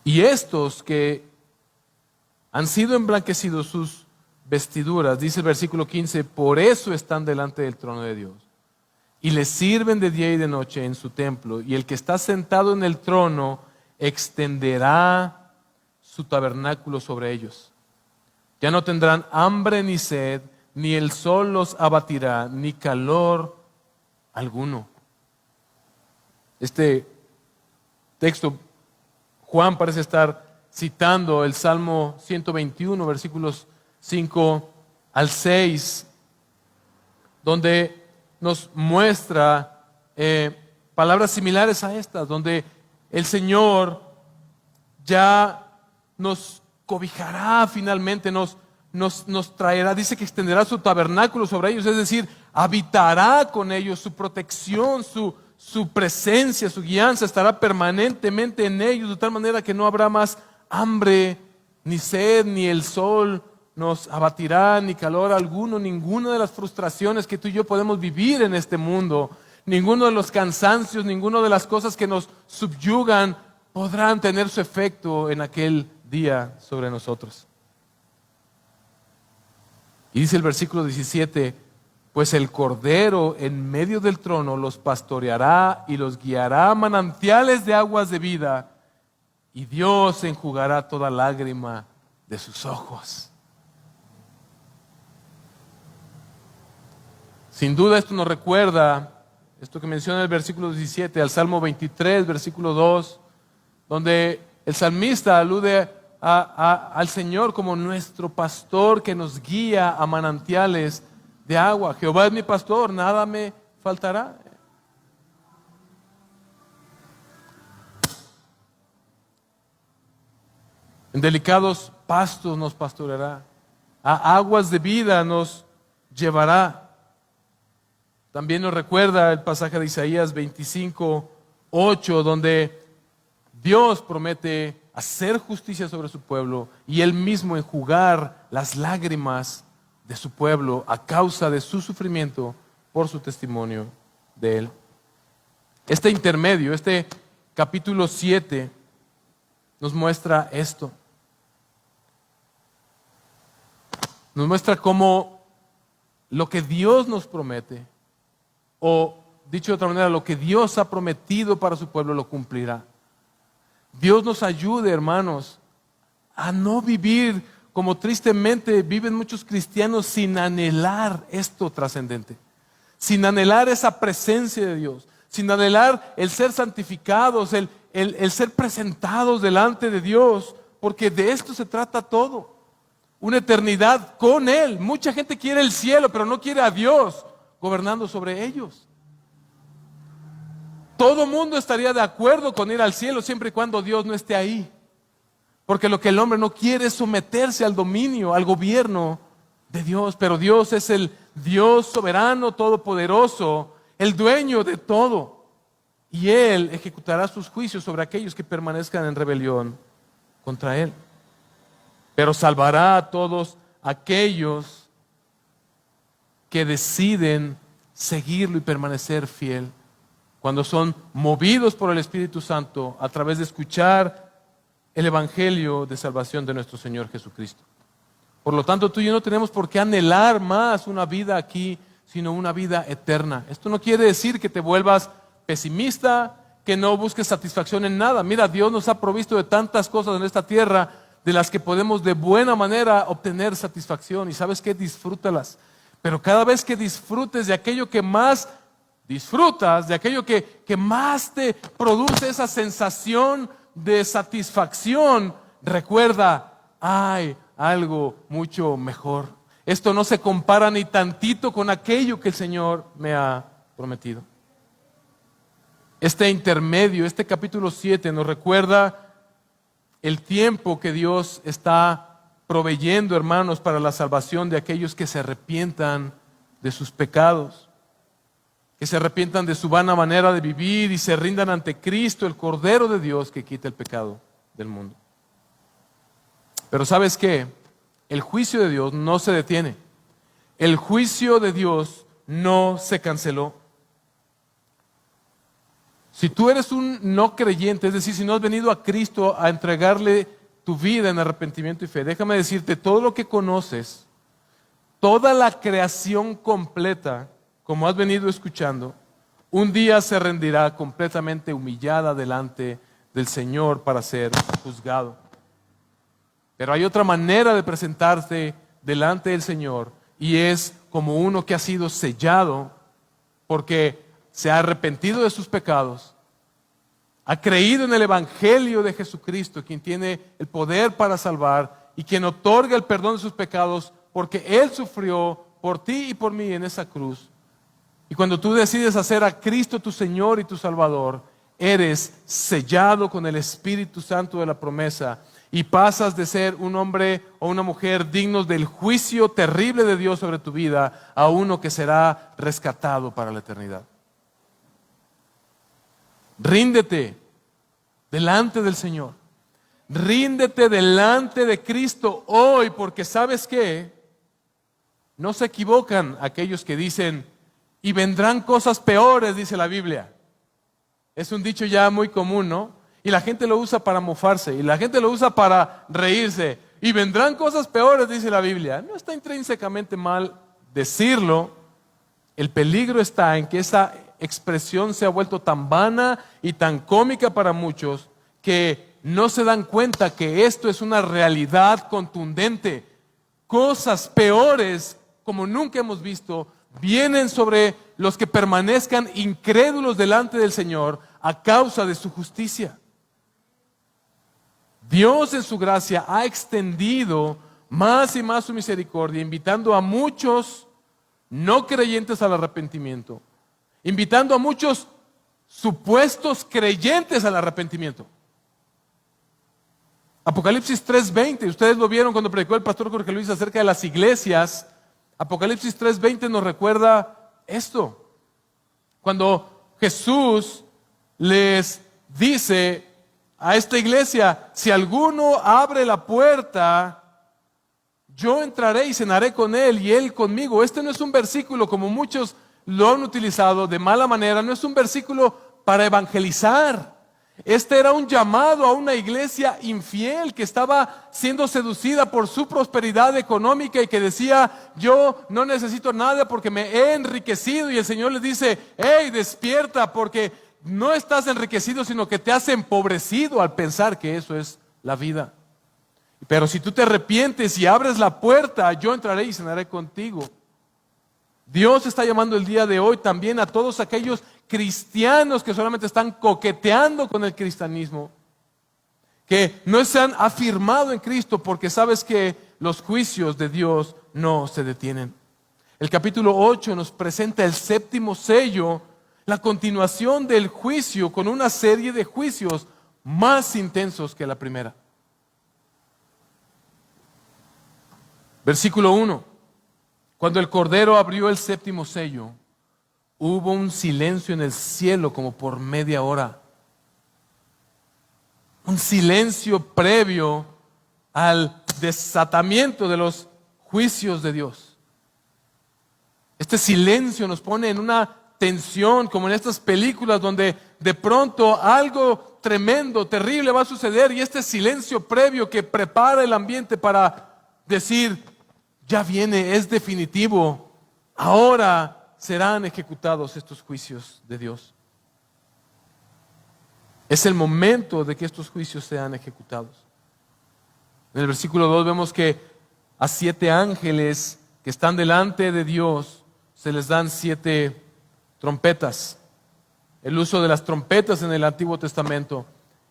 Y estos que han sido emblanquecidos sus vestiduras, dice el versículo 15, por eso están delante del trono de Dios y le sirven de día y de noche en su templo, y el que está sentado en el trono extenderá su tabernáculo sobre ellos. Ya no tendrán hambre ni sed, ni el sol los abatirá, ni calor alguno. Este texto, Juan parece estar citando el Salmo 121, versículos 5 al 6, donde nos muestra palabras similares a estas, donde el Señor ya nos cobijará finalmente, nos traerá, dice que extenderá su tabernáculo sobre ellos, es decir, habitará con ellos, su protección, su presencia, su guianza estará permanentemente en ellos, de tal manera que no habrá más hambre, ni sed, ni el sol nos abatirá, ni calor alguno, ninguna de las frustraciones que tú y yo podemos vivir en este mundo, ninguno de los cansancios, ninguna de las cosas que nos subyugan podrán tener su efecto en aquel día sobre nosotros. Y dice el versículo 17, pues el Cordero en medio del trono los pastoreará y los guiará a manantiales de aguas de vida, y Dios enjugará toda lágrima de sus ojos. Sin duda esto nos recuerda, esto que menciona el versículo 17, al Salmo 23, versículo 2, donde el salmista alude al Señor como nuestro pastor que nos guía a manantiales de agua. Jehová es mi pastor, nada me faltará. En delicados pastos nos pastoreará, a aguas de vida nos llevará. También nos recuerda el pasaje de Isaías 25, 8, donde Dios promete hacer justicia sobre su pueblo y Él mismo enjugar las lágrimas de su pueblo a causa de su sufrimiento por su testimonio de Él. Este intermedio, este capítulo 7, nos muestra esto. Nos muestra cómo lo que Dios nos promete, o dicho de otra manera, lo que Dios ha prometido para su pueblo lo cumplirá. Dios nos ayude, hermanos, a no vivir como tristemente viven muchos cristianos sin anhelar esto trascendente, sin anhelar esa presencia de Dios, sin anhelar el ser santificados, el ser presentados delante de Dios, porque de esto se trata todo. Una eternidad con Él. Mucha gente quiere el cielo, pero no quiere a Dios gobernando sobre ellos. Todo mundo estaría de acuerdo con ir al cielo siempre y cuando Dios no esté ahí. Porque lo que el hombre no quiere es someterse al dominio, al gobierno de Dios. Pero Dios es el Dios soberano, todopoderoso, el dueño de todo. Y Él ejecutará sus juicios sobre aquellos que permanezcan en rebelión contra Él. Pero salvará a todos aquellos que deciden seguirlo y permanecer fiel, cuando son movidos por el Espíritu Santo a través de escuchar el Evangelio de salvación de nuestro Señor Jesucristo. Por lo tanto, tú y yo no tenemos por qué anhelar más una vida aquí, sino una vida eterna. Esto no quiere decir que te vuelvas pesimista, que no busques satisfacción en nada. Mira, Dios nos ha provisto de tantas cosas en esta tierra de las que podemos de buena manera obtener satisfacción. Y ¿sabes qué? Disfrútalas. Pero cada vez que disfrutes de aquello que más disfrutas, de aquello que más te produce esa sensación de satisfacción, recuerda, hay algo mucho mejor. Esto no se compara ni tantito con aquello que el Señor me ha prometido. Este intermedio, este capítulo 7 nos recuerda el tiempo que Dios está proveyendo, hermanos, para la salvación de aquellos que se arrepientan de sus pecados, que se arrepientan de su vana manera de vivir y se rindan ante Cristo, el Cordero de Dios que quita el pecado del mundo. Pero ¿sabes qué? El juicio de Dios no se detiene. El juicio de Dios no se canceló. Si tú eres un no creyente, es decir, si no has venido a Cristo a entregarle tu vida en arrepentimiento y fe, déjame decirte, todo lo que conoces, toda la creación completa, como has venido escuchando, un día se rendirá completamente humillada delante del Señor para ser juzgado. Pero hay otra manera de presentarte delante del Señor, y es como uno que ha sido sellado porque se ha arrepentido de sus pecados, ha creído en el Evangelio de Jesucristo, quien tiene el poder para salvar y quien otorga el perdón de sus pecados, porque Él sufrió por ti y por mí en esa cruz. Y cuando tú decides hacer a Cristo tu Señor y tu Salvador, eres sellado con el Espíritu Santo de la promesa y pasas de ser un hombre o una mujer dignos del juicio terrible de Dios sobre tu vida a uno que será rescatado para la eternidad. Ríndete delante del Señor. Ríndete delante de Cristo hoy, porque ¿sabes qué? No se equivocan aquellos que dicen, y vendrán cosas peores, dice la Biblia. Es un dicho ya muy común, ¿no? Y la gente lo usa para mofarse, y la gente lo usa para reírse. Y vendrán cosas peores, dice la Biblia. No está intrínsecamente mal decirlo. El peligro está en que esa expresión se ha vuelto tan vana y tan cómica para muchos que no se dan cuenta que esto es una realidad contundente. Cosas peores, como nunca hemos visto, vienen sobre los que permanezcan incrédulos delante del Señor a causa de su justicia. Dios en su gracia ha extendido más y más su misericordia, invitando a muchos no creyentes al arrepentimiento, invitando a muchos supuestos creyentes al arrepentimiento. Apocalipsis 3:20, ustedes lo vieron cuando predicó el pastor Jorge Luis acerca de las iglesias. Apocalipsis 3:20 nos recuerda esto. Cuando Jesús les dice a esta iglesia, si alguno abre la puerta, yo entraré y cenaré con él y él conmigo. Este no es un versículo como muchos lo han utilizado de mala manera, no es un versículo para evangelizar. Este era un llamado a una iglesia infiel que estaba siendo seducida por su prosperidad económica y que decía, yo no necesito nada porque me he enriquecido. Y el Señor les dice, hey, despierta, porque no estás enriquecido, sino que te has empobrecido al pensar que eso es la vida. Pero si tú te arrepientes y abres la puerta, yo entraré y cenaré contigo. Dios está llamando el día de hoy también a todos aquellos cristianos que solamente están coqueteando con el cristianismo, que no se han afirmado en Cristo, porque sabes que los juicios de Dios no se detienen. El capítulo 8 nos presenta el séptimo sello, la continuación del juicio con una serie de juicios más intensos que la primera. Versículo 1. Cuando el Cordero abrió el séptimo sello, hubo un silencio en el cielo como por media hora. Un silencio previo al desatamiento de los juicios de Dios. Este silencio nos pone en una tensión, como en estas películas donde de pronto algo tremendo, terrible va a suceder, y este silencio previo que prepara el ambiente para decir, ya viene, es definitivo, ahora serán ejecutados estos juicios de Dios. Es el momento de que estos juicios sean ejecutados. En el versículo 2 vemos que a 7 ángeles que están delante de Dios se les dan 7 trompetas. El uso de las trompetas en el Antiguo Testamento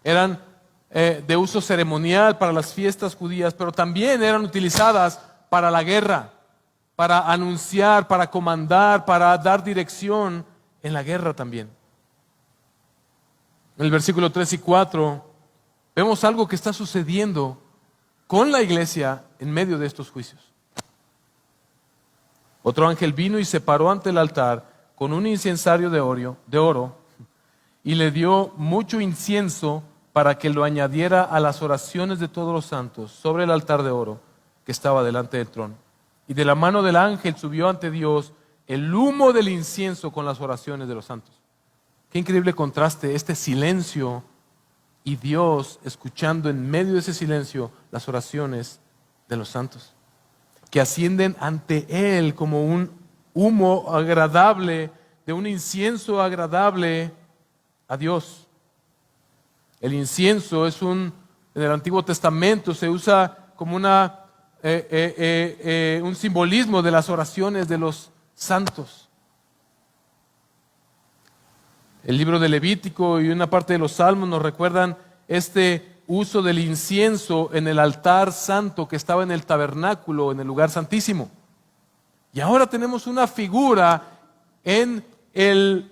eran de uso ceremonial para las fiestas judías, pero también eran utilizadas para la guerra, para anunciar, para comandar, para dar dirección en la guerra también. En el versículo 3 y 4 vemos algo que está sucediendo con la iglesia en medio de estos juicios. Otro ángel vino y se paró ante el altar con un incensario de oro y le dio mucho incienso para que lo añadiera a las oraciones de todos los santos sobre el altar de oro que estaba delante del trono. Y de la mano del ángel subió ante Dios el humo del incienso con las oraciones de los santos. Qué increíble contraste, este silencio y Dios escuchando en medio de ese silencio las oraciones de los santos, que ascienden ante Él como un humo agradable, de un incienso agradable a Dios. El incienso en el Antiguo Testamento se usa como un simbolismo de las oraciones de los santos. El libro de Levítico y una parte de los Salmos nos recuerdan este uso del incienso en el altar santo que estaba en el tabernáculo, en el lugar santísimo. Y ahora tenemos una figura en el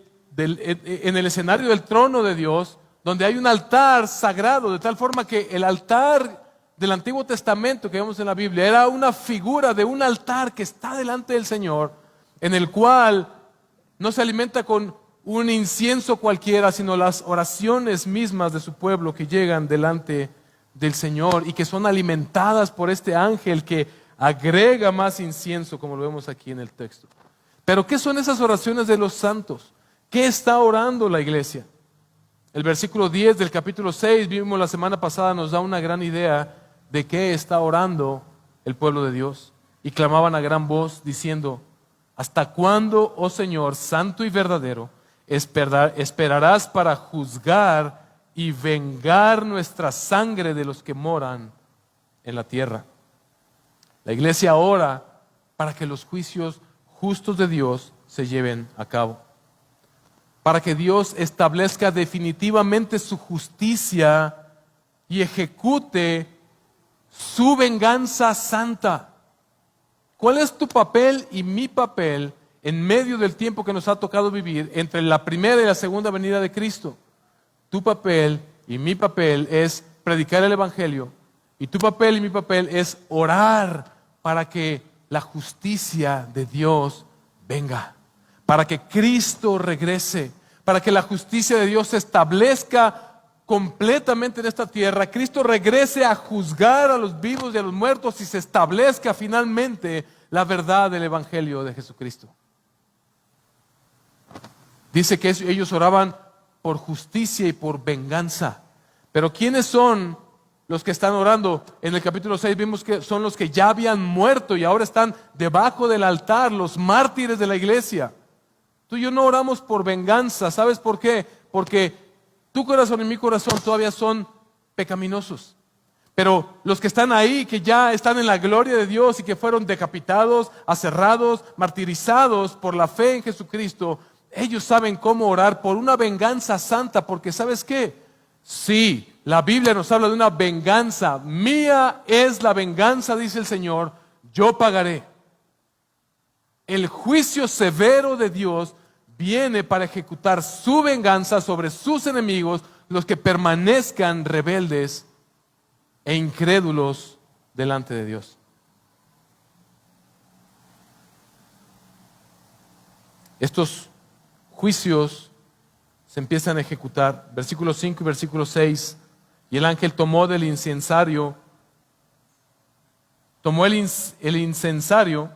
escenario del trono de Dios, donde hay un altar sagrado, de tal forma que el altar del Antiguo Testamento que vemos en la Biblia era una figura de un altar que está delante del Señor, en el cual no se alimenta con un incienso cualquiera, sino las oraciones mismas de su pueblo que llegan delante del Señor y que son alimentadas por este ángel que agrega más incienso, como lo vemos aquí en el texto. Pero ¿qué son esas oraciones de los santos? ¿Qué está orando la iglesia? El versículo 10 del capítulo 6, vimos la semana pasada, nos da una gran idea de qué está orando el pueblo de Dios. Y clamaban a gran voz diciendo, ¿hasta cuándo, oh Señor, santo y verdadero, esperarás para juzgar y vengar nuestra sangre de los que moran en la tierra? La iglesia ora para que los juicios justos de Dios se lleven a cabo, para que Dios establezca definitivamente su justicia y ejecute su venganza santa. ¿Cuál es tu papel y mi papel en medio del tiempo que nos ha tocado vivir entre la primera y la segunda venida de Cristo? Tu papel y mi papel es predicar el Evangelio, y tu papel y mi papel es orar para que la justicia de Dios venga, para que Cristo regrese, para que la justicia de Dios se establezca completamente en esta tierra, Cristo regrese a juzgar a los vivos y a los muertos y se establezca finalmente la verdad del Evangelio de Jesucristo. Dice que ellos oraban por justicia y por venganza. Pero ¿quiénes son los que están orando? En el capítulo 6 vimos que son los que ya habían muerto y ahora están debajo del altar, los mártires de la iglesia. Tú y yo no oramos por venganza. ¿Sabes por qué? Porque tu corazón y mi corazón todavía son pecaminosos. Pero los que están ahí, que ya están en la gloria de Dios y que fueron decapitados, aserrados, martirizados por la fe en Jesucristo, ellos saben cómo orar por una venganza santa, porque ¿sabes qué? Sí, la Biblia nos habla de una venganza. Mía es la venganza, dice el Señor, yo pagaré. El juicio severo de Dios viene para ejecutar su venganza sobre sus enemigos, los que permanezcan rebeldes e incrédulos delante de Dios. Estos juicios se empiezan a ejecutar. Versículo 5 y versículo 6. Y el ángel tomó del incensario, tomó el incensario,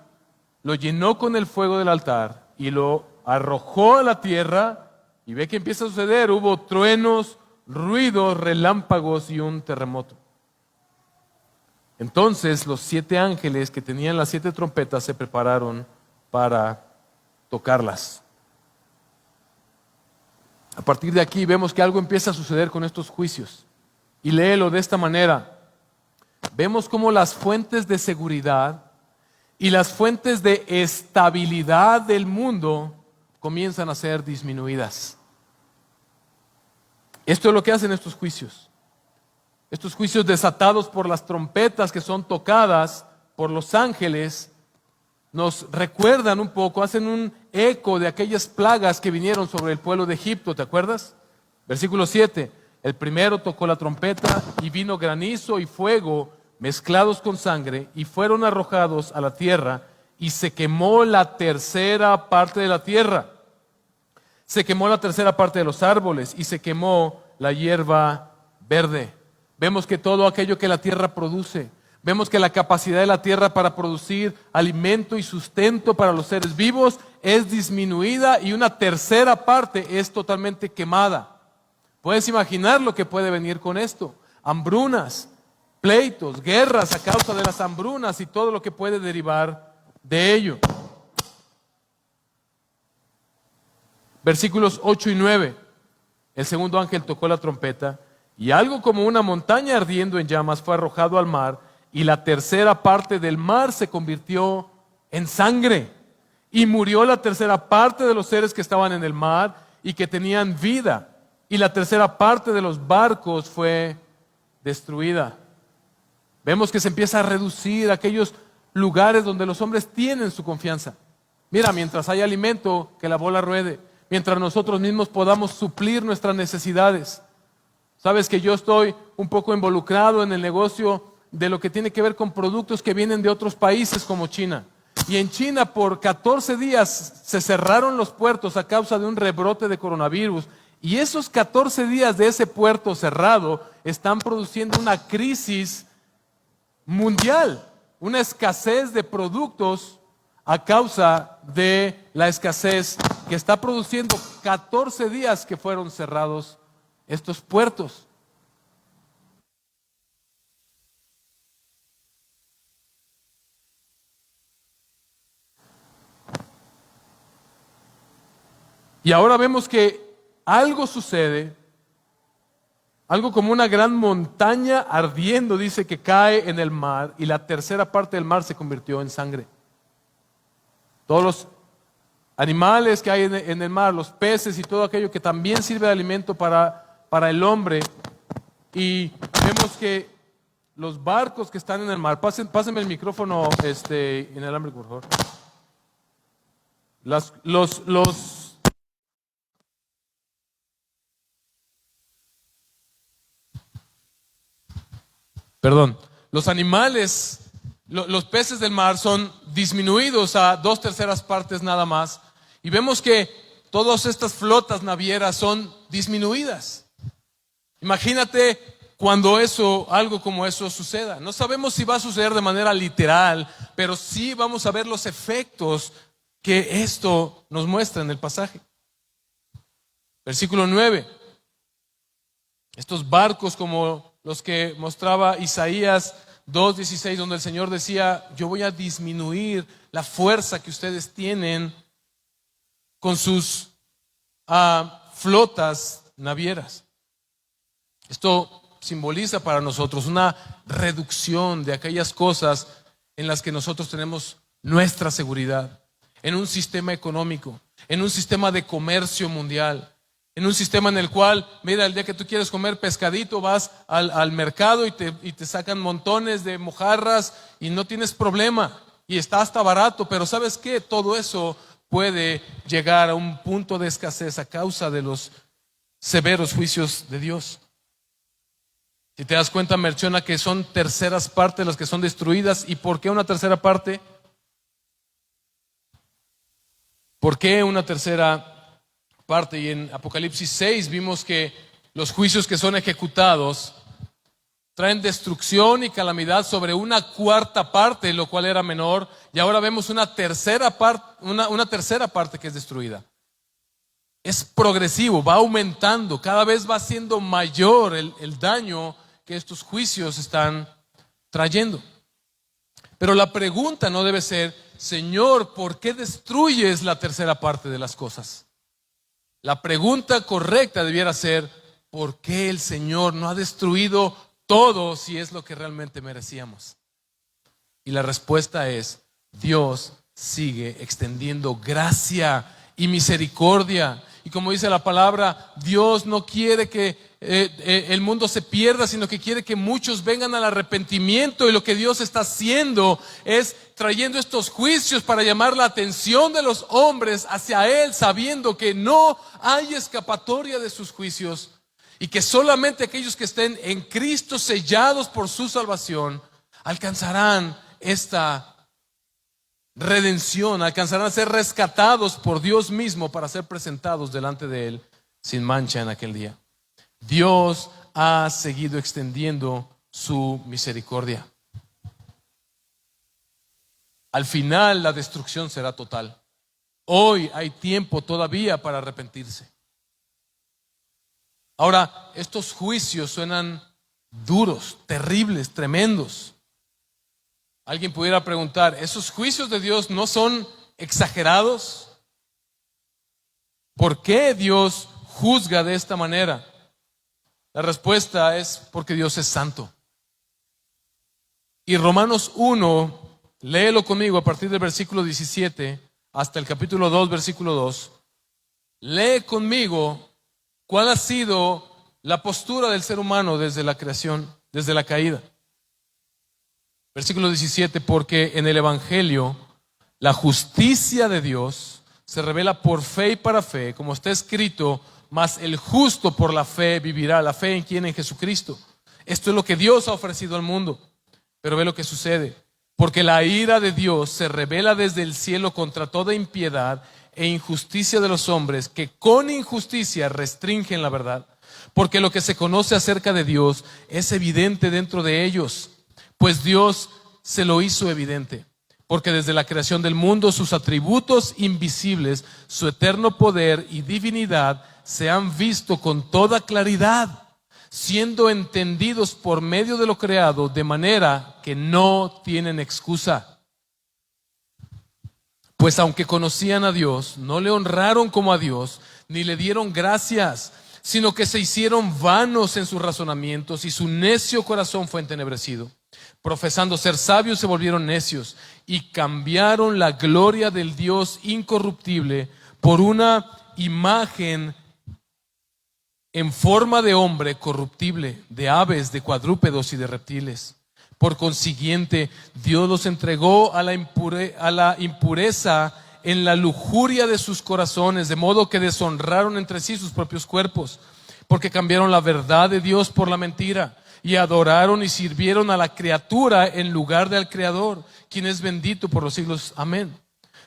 lo llenó con el fuego del altar y lo arrojó a la tierra. Y ve que empieza a suceder. Hubo truenos, ruidos, relámpagos y un terremoto. Entonces los 7 ángeles que tenían las 7 trompetas se prepararon para tocarlas. A partir de aquí vemos que algo empieza a suceder con estos juicios. Y léelo de esta manera. Vemos cómo las fuentes de seguridad y las fuentes de estabilidad del mundo comienzan a ser disminuidas. Esto es lo que hacen estos juicios. Estos juicios desatados por las trompetas que son tocadas por los ángeles nos recuerdan un poco, hacen un eco de aquellas plagas que vinieron sobre el pueblo de Egipto, ¿te acuerdas? Versículo 7, el primero tocó la trompeta y vino granizo y fuego mezclados con sangre y fueron arrojados a la tierra y se quemó la tercera parte de la tierra. Se quemó la tercera parte de los árboles y se quemó la hierba verde. Vemos que todo aquello que la tierra produce, vemos que la capacidad de la tierra para producir alimento y sustento para los seres vivos es disminuida y una tercera parte es totalmente quemada. Puedes imaginar lo que puede venir con esto. Hambrunas, pleitos, guerras a causa de las hambrunas y todo lo que puede derivar de ello. Versículos 8 y 9. El segundo ángel tocó la trompeta y algo como una montaña ardiendo en llamas fue arrojado al mar y la tercera parte del mar se convirtió en sangre y murió la tercera parte de los seres que estaban en el mar y que tenían vida y la tercera parte de los barcos fue destruida. Vemos que se empieza a reducir aquellos lugares donde los hombres tienen su confianza. Mira, mientras hay alimento, que la bola ruede, mientras nosotros mismos podamos suplir nuestras necesidades. Sabes que yo estoy un poco involucrado en el negocio de lo que tiene que ver con productos que vienen de otros países como China. Y en China por 14 días se cerraron los puertos a causa de un rebrote de coronavirus. Y esos 14 días de ese puerto cerrado están produciendo una crisis mundial, una escasez de productos a causa de la escasez que está produciendo 14 días que fueron cerrados estos puertos. Y ahora vemos que algo sucede, algo como una gran montaña ardiendo, dice que cae en el mar y la tercera parte del mar se convirtió en sangre. Todos los animales que hay en el mar, los peces y todo aquello que también sirve de alimento para el hombre. Y vemos que los barcos que están en el mar, pásenme el micrófono inalámbrico, por favor. Los animales, los peces del mar son disminuidos a 2/3 partes nada más. Y vemos que todas estas flotas navieras son disminuidas. Imagínate cuando algo como eso suceda. No sabemos si va a suceder de manera literal, pero sí vamos a ver los efectos que esto nos muestra en el pasaje. Versículo 9. Estos barcos como los que mostraba Isaías 2:16, donde el Señor decía: yo voy a disminuir la fuerza que ustedes tienen con sus flotas navieras. Esto simboliza para nosotros una reducción de aquellas cosas en las que nosotros tenemos nuestra seguridad, en un sistema económico, en un sistema de comercio mundial, en un sistema en el cual, mira, el día que tú quieres comer pescadito, vas al mercado y te sacan montones de mojarras y no tienes problema, y está hasta barato. Pero ¿sabes qué? Todo eso puede llegar a un punto de escasez a causa de los severos juicios de Dios. Si te das cuenta, menciona que son terceras partes las que son destruidas. ¿Y por qué una tercera parte? ¿Por qué una tercera parte? Y en Apocalipsis 6 vimos que los juicios que son ejecutados traen destrucción y calamidad sobre una cuarta parte, lo cual era menor, y ahora vemos una tercera parte que es destruida. Es progresivo, va aumentando, cada vez va siendo mayor el daño que estos juicios están trayendo. Pero la pregunta no debe ser: Señor, ¿por qué destruyes la tercera parte de las cosas? La pregunta correcta debiera ser: ¿por qué el Señor no ha destruido todo si es lo que realmente merecíamos? Y la respuesta es: Dios sigue extendiendo gracia y misericordia. Y como dice la palabra, Dios no quiere que el mundo se pierda, sino que quiere que muchos vengan al arrepentimiento. Y lo que Dios está haciendo es trayendo estos juicios para llamar la atención de los hombres hacia Él, sabiendo que no hay escapatoria de sus juicios y que solamente aquellos que estén en Cristo, sellados por su salvación, alcanzarán esta redención, alcanzarán a ser rescatados por Dios mismo para ser presentados delante de Él sin mancha en aquel día. Dios ha seguido extendiendo su misericordia. Al final la destrucción será total. Hoy hay tiempo todavía para arrepentirse. Ahora, estos juicios suenan duros, terribles, tremendos. Alguien pudiera preguntar: ¿esos juicios de Dios no son exagerados? ¿Por qué Dios juzga de esta manera? La respuesta es: porque Dios es santo. Y Romanos 1, léelo conmigo a partir del versículo 17 hasta el capítulo 2, versículo 2. Lee conmigo cuál ha sido la postura del ser humano desde la creación, desde la caída. Versículo 17: porque en el Evangelio la justicia de Dios se revela por fe y para fe, como está escrito: mas el justo por la fe vivirá. ¿La fe en quién? En Jesucristo. Esto es lo que Dios ha ofrecido al mundo. Pero ve lo que sucede: porque la ira de Dios se revela desde el cielo contra toda impiedad e injusticia de los hombres, que con injusticia restringen la verdad. Porque lo que se conoce acerca de Dios es evidente dentro de ellos, pues Dios se lo hizo evidente. Porque desde la creación del mundo sus atributos invisibles, su eterno poder y divinidad se han visto con toda claridad, siendo entendidos por medio de lo creado, de manera que no tienen excusa. Pues aunque conocían a Dios, no le honraron como a Dios, ni le dieron gracias, sino que se hicieron vanos en sus razonamientos y su necio corazón fue entenebrecido. Profesando ser sabios, se volvieron necios y cambiaron la gloria del Dios incorruptible por una imagen en forma de hombre corruptible, de aves, de cuadrúpedos y de reptiles. Por consiguiente, Dios los entregó a la impureza en la lujuria de sus corazones, de modo que deshonraron entre sí sus propios cuerpos, porque cambiaron la verdad de Dios por la mentira, y adoraron y sirvieron a la criatura en lugar del Creador, quien es bendito por los siglos. Amén.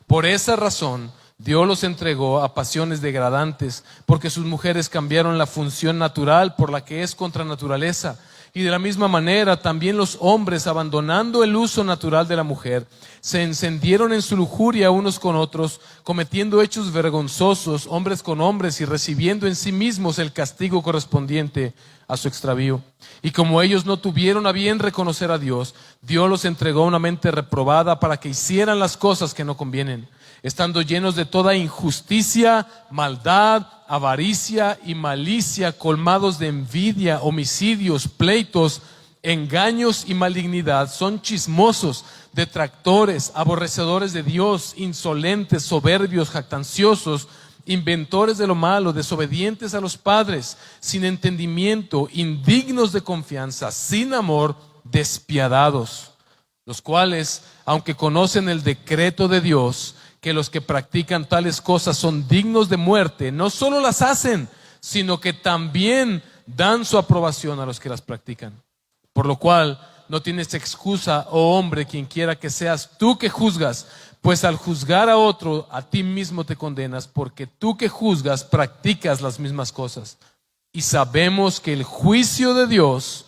Por esa razón, Dios los entregó a pasiones degradantes, porque sus mujeres cambiaron la función natural por la que es contra naturaleza, Y de la misma manera también los hombres, abandonando el uso natural de la mujer, se encendieron en su lujuria unos con otros, cometiendo hechos vergonzosos, hombres con hombres, y recibiendo en sí mismos el castigo correspondiente a su extravío. Y como ellos no tuvieron a bien reconocer a Dios, Dios los entregó a una mente reprobada para que hicieran las cosas que no convienen, estando llenos de toda injusticia, maldad, avaricia y malicia, colmados de envidia, homicidios, pleitos, engaños y malignidad. Son chismosos, detractores, aborrecedores de Dios, insolentes, soberbios, jactanciosos, inventores de lo malo, desobedientes a los padres, sin entendimiento, indignos de confianza, sin amor, despiadados, los cuales, aunque conocen el decreto de Dios, que los que practican tales cosas son dignos de muerte, no solo las hacen, sino que también dan su aprobación a los que las practican. Por lo cual no tienes excusa, oh hombre, quien quiera que seas tú que juzgas, pues al juzgar a otro, a ti mismo te condenas, porque tú que juzgas practicas las mismas cosas. Y sabemos que el juicio de Dios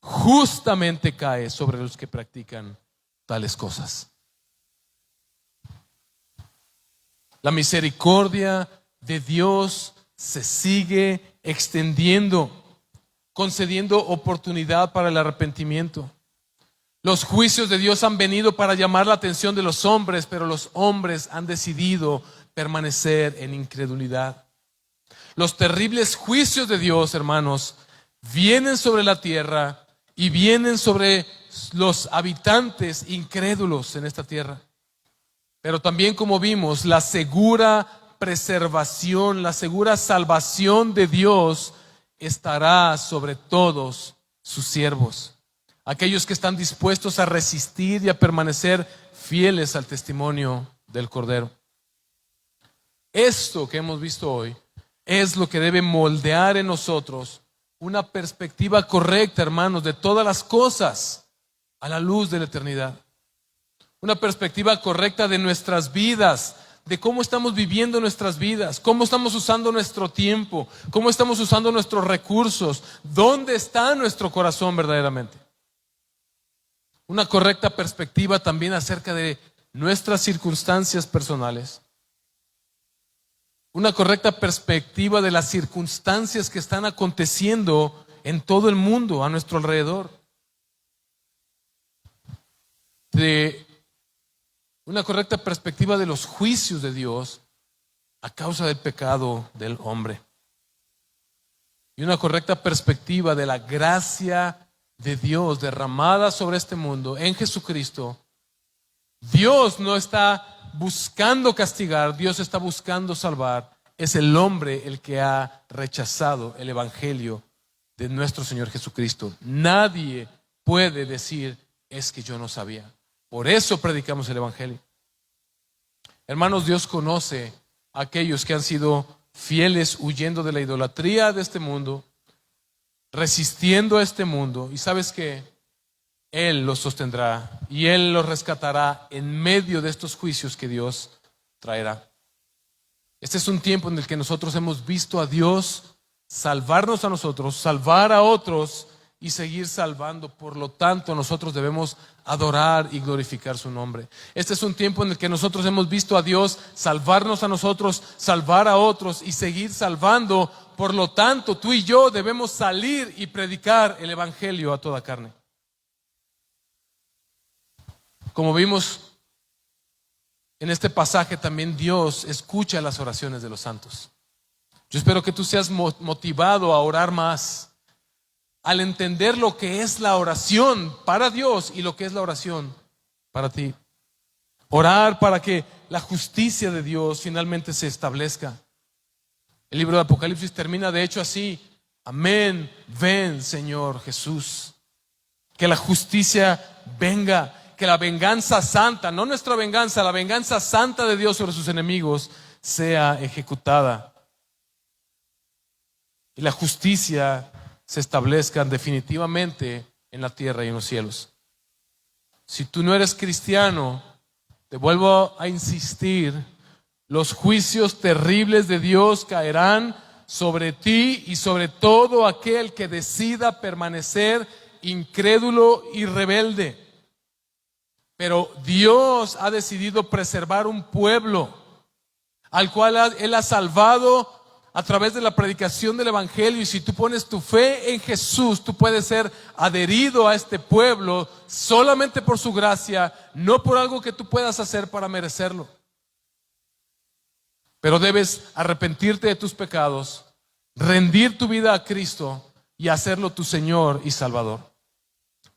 justamente cae sobre los que practican tales cosas. La misericordia de Dios se sigue extendiendo, concediendo oportunidad para el arrepentimiento. Los juicios de Dios han venido para llamar la atención de los hombres, pero los hombres han decidido permanecer en incredulidad. Los terribles juicios de Dios, hermanos, vienen sobre la tierra y vienen sobre los habitantes incrédulos en esta tierra. Pero también, como vimos, la segura preservación, la segura salvación de Dios estará sobre todos sus siervos, aquellos que están dispuestos a resistir y a permanecer fieles al testimonio del Cordero. Esto que hemos visto hoy es lo que debe moldear en nosotros una perspectiva correcta, hermanos, de todas las cosas a la luz de la eternidad. Una perspectiva correcta de nuestras vidas, de cómo estamos viviendo nuestras vidas, cómo estamos usando nuestro tiempo, cómo estamos usando nuestros recursos, dónde está nuestro corazón verdaderamente. Una correcta perspectiva también acerca de nuestras circunstancias personales. Una correcta perspectiva de las circunstancias que están aconteciendo en todo el mundo a nuestro alrededor. De una correcta perspectiva de los juicios de Dios a causa del pecado del hombre. Y una correcta perspectiva de la gracia de Dios derramada sobre este mundo en Jesucristo. Dios no está buscando castigar, Dios está buscando salvar. Es el hombre el que ha rechazado el evangelio de nuestro Señor Jesucristo. Nadie puede decir, es que yo no sabía. Por eso predicamos el evangelio. Hermanos, Dios conoce a aquellos que han sido fieles huyendo de la idolatría de este mundo, resistiendo a este mundo. Y sabes que Él los sostendrá y Él los rescatará en medio de estos juicios que Dios traerá. Este es un tiempo en el que nosotros hemos visto a Dios salvarnos a nosotros, salvar a otros y seguir salvando. Por lo tanto, nosotros debemos adorar y glorificar su nombre. Este es un tiempo en el que nosotros hemos visto a Dios salvarnos a nosotros, salvar a otros y seguir salvando. Por lo tanto, tú y yo debemos salir y predicar el evangelio a toda carne. Como vimos en este pasaje, también Dios escucha las oraciones de los santos. Yo espero que tú seas motivado a orar más, al entender lo que es la oración para Dios y lo que es la oración para ti. Orar para que la justicia de Dios finalmente se establezca. El libro de Apocalipsis termina de hecho así: amén, ven Señor Jesús. Que la justicia venga, que la venganza santa, no nuestra venganza, la venganza santa de Dios sobre sus enemigos sea ejecutada. Y la justicia se establezca definitivamente en la tierra y en los cielos. Si tú no eres cristiano, te vuelvo a insistir, los juicios terribles de Dios caerán sobre ti y sobre todo aquel que decida permanecer incrédulo y rebelde. Pero Dios ha decidido preservar un pueblo al cual Él ha salvado a través de la predicación del Evangelio. Y si tú pones tu fe en Jesús, tú puedes ser adherido a este pueblo solamente por su gracia, no por algo que tú puedas hacer para merecerlo. Pero debes arrepentirte de tus pecados, rendir tu vida a Cristo y hacerlo tu Señor y Salvador.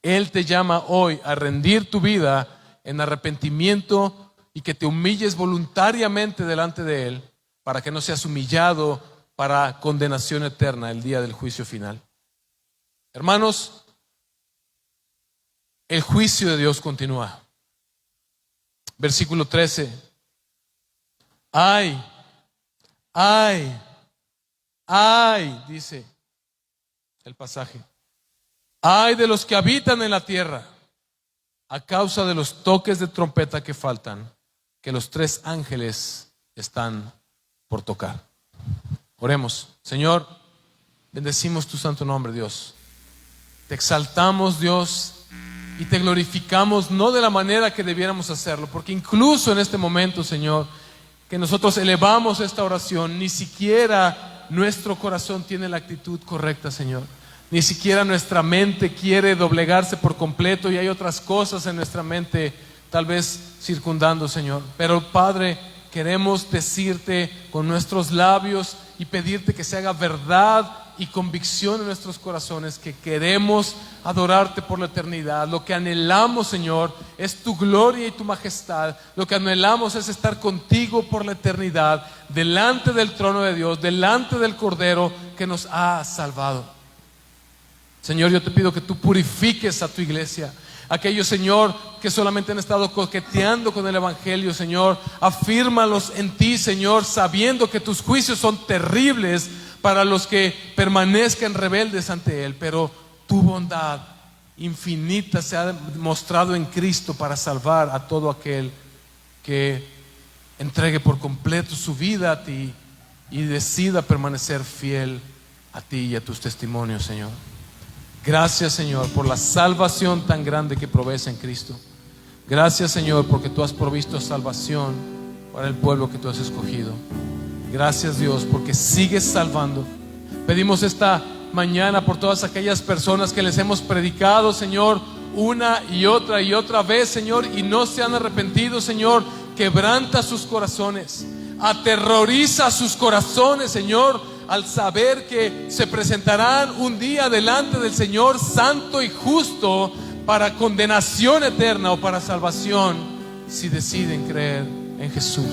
Él te llama hoy a rendir tu vida en arrepentimiento y que te humilles voluntariamente delante de Él para que no seas humillado para condenación eterna el día del juicio final. Hermanos, el juicio de Dios continúa. Versículo 13. Ay, dice el pasaje. Ay de los que habitan en la tierra a causa de los toques de trompeta que faltan, que los 3 ángeles están por tocar. Oremos. Señor, bendecimos tu santo nombre, Dios. Te exaltamos, Dios, y te glorificamos, no de la manera que debiéramos hacerlo, porque incluso en este momento, Señor, que nosotros elevamos esta oración, ni siquiera nuestro corazón tiene la actitud correcta, Señor. Ni siquiera nuestra mente quiere doblegarse por completo y hay otras cosas en nuestra mente tal vez circundando, Señor. Pero Padre, queremos decirte con nuestros labios y pedirte que se haga verdad y convicción en nuestros corazones que queremos adorarte por la eternidad. Lo que anhelamos, Señor, es tu gloria y tu majestad. Lo que anhelamos es estar contigo por la eternidad, delante del trono de Dios, delante del Cordero que nos ha salvado. Señor, yo te pido que tú purifiques a tu iglesia. Aquellos, Señor, que solamente han estado coqueteando con el Evangelio, Señor, afírmalos en ti, Señor, sabiendo que tus juicios son terribles para los que permanezcan rebeldes ante Él. Pero tu bondad infinita se ha mostrado en Cristo para salvar a todo aquel que entregue por completo su vida a ti y decida permanecer fiel a ti y a tus testimonios, Señor. Gracias, Señor, por la salvación tan grande que provees en Cristo. Gracias, Señor, porque tú has provisto salvación para el pueblo que tú has escogido. Gracias, Dios, porque sigues salvando. Pedimos esta mañana por todas aquellas personas que les hemos predicado, Señor, una y otra vez, Señor, y no se han arrepentido, Señor. Quebranta sus corazones, aterroriza sus corazones, Señor, al saber que se presentarán un día delante del Señor santo y justo para condenación eterna o para salvación si deciden creer en Jesús.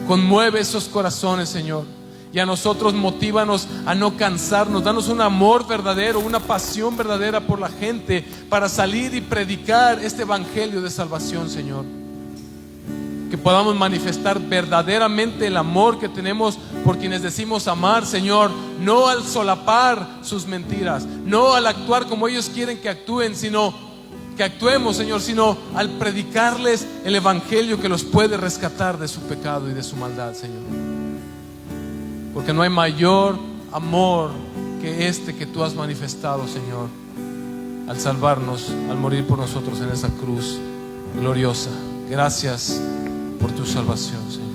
Conmueve esos corazones, Señor, y a nosotros motívanos a no cansarnos. Danos un amor verdadero, una pasión verdadera por la gente para salir y predicar este evangelio de salvación, Señor. Que podamos manifestar verdaderamente el amor que tenemos por quienes decimos amar, Señor, no al solapar sus mentiras, no al actuar como ellos quieren que actúen, sino que actuemos, Señor, sino al predicarles el evangelio que los puede rescatar de su pecado y de su maldad, Señor. Porque no hay mayor amor que este que tú has manifestado, Señor, al salvarnos, al morir por nosotros en esa cruz gloriosa. Gracias por tu salvación, Señor.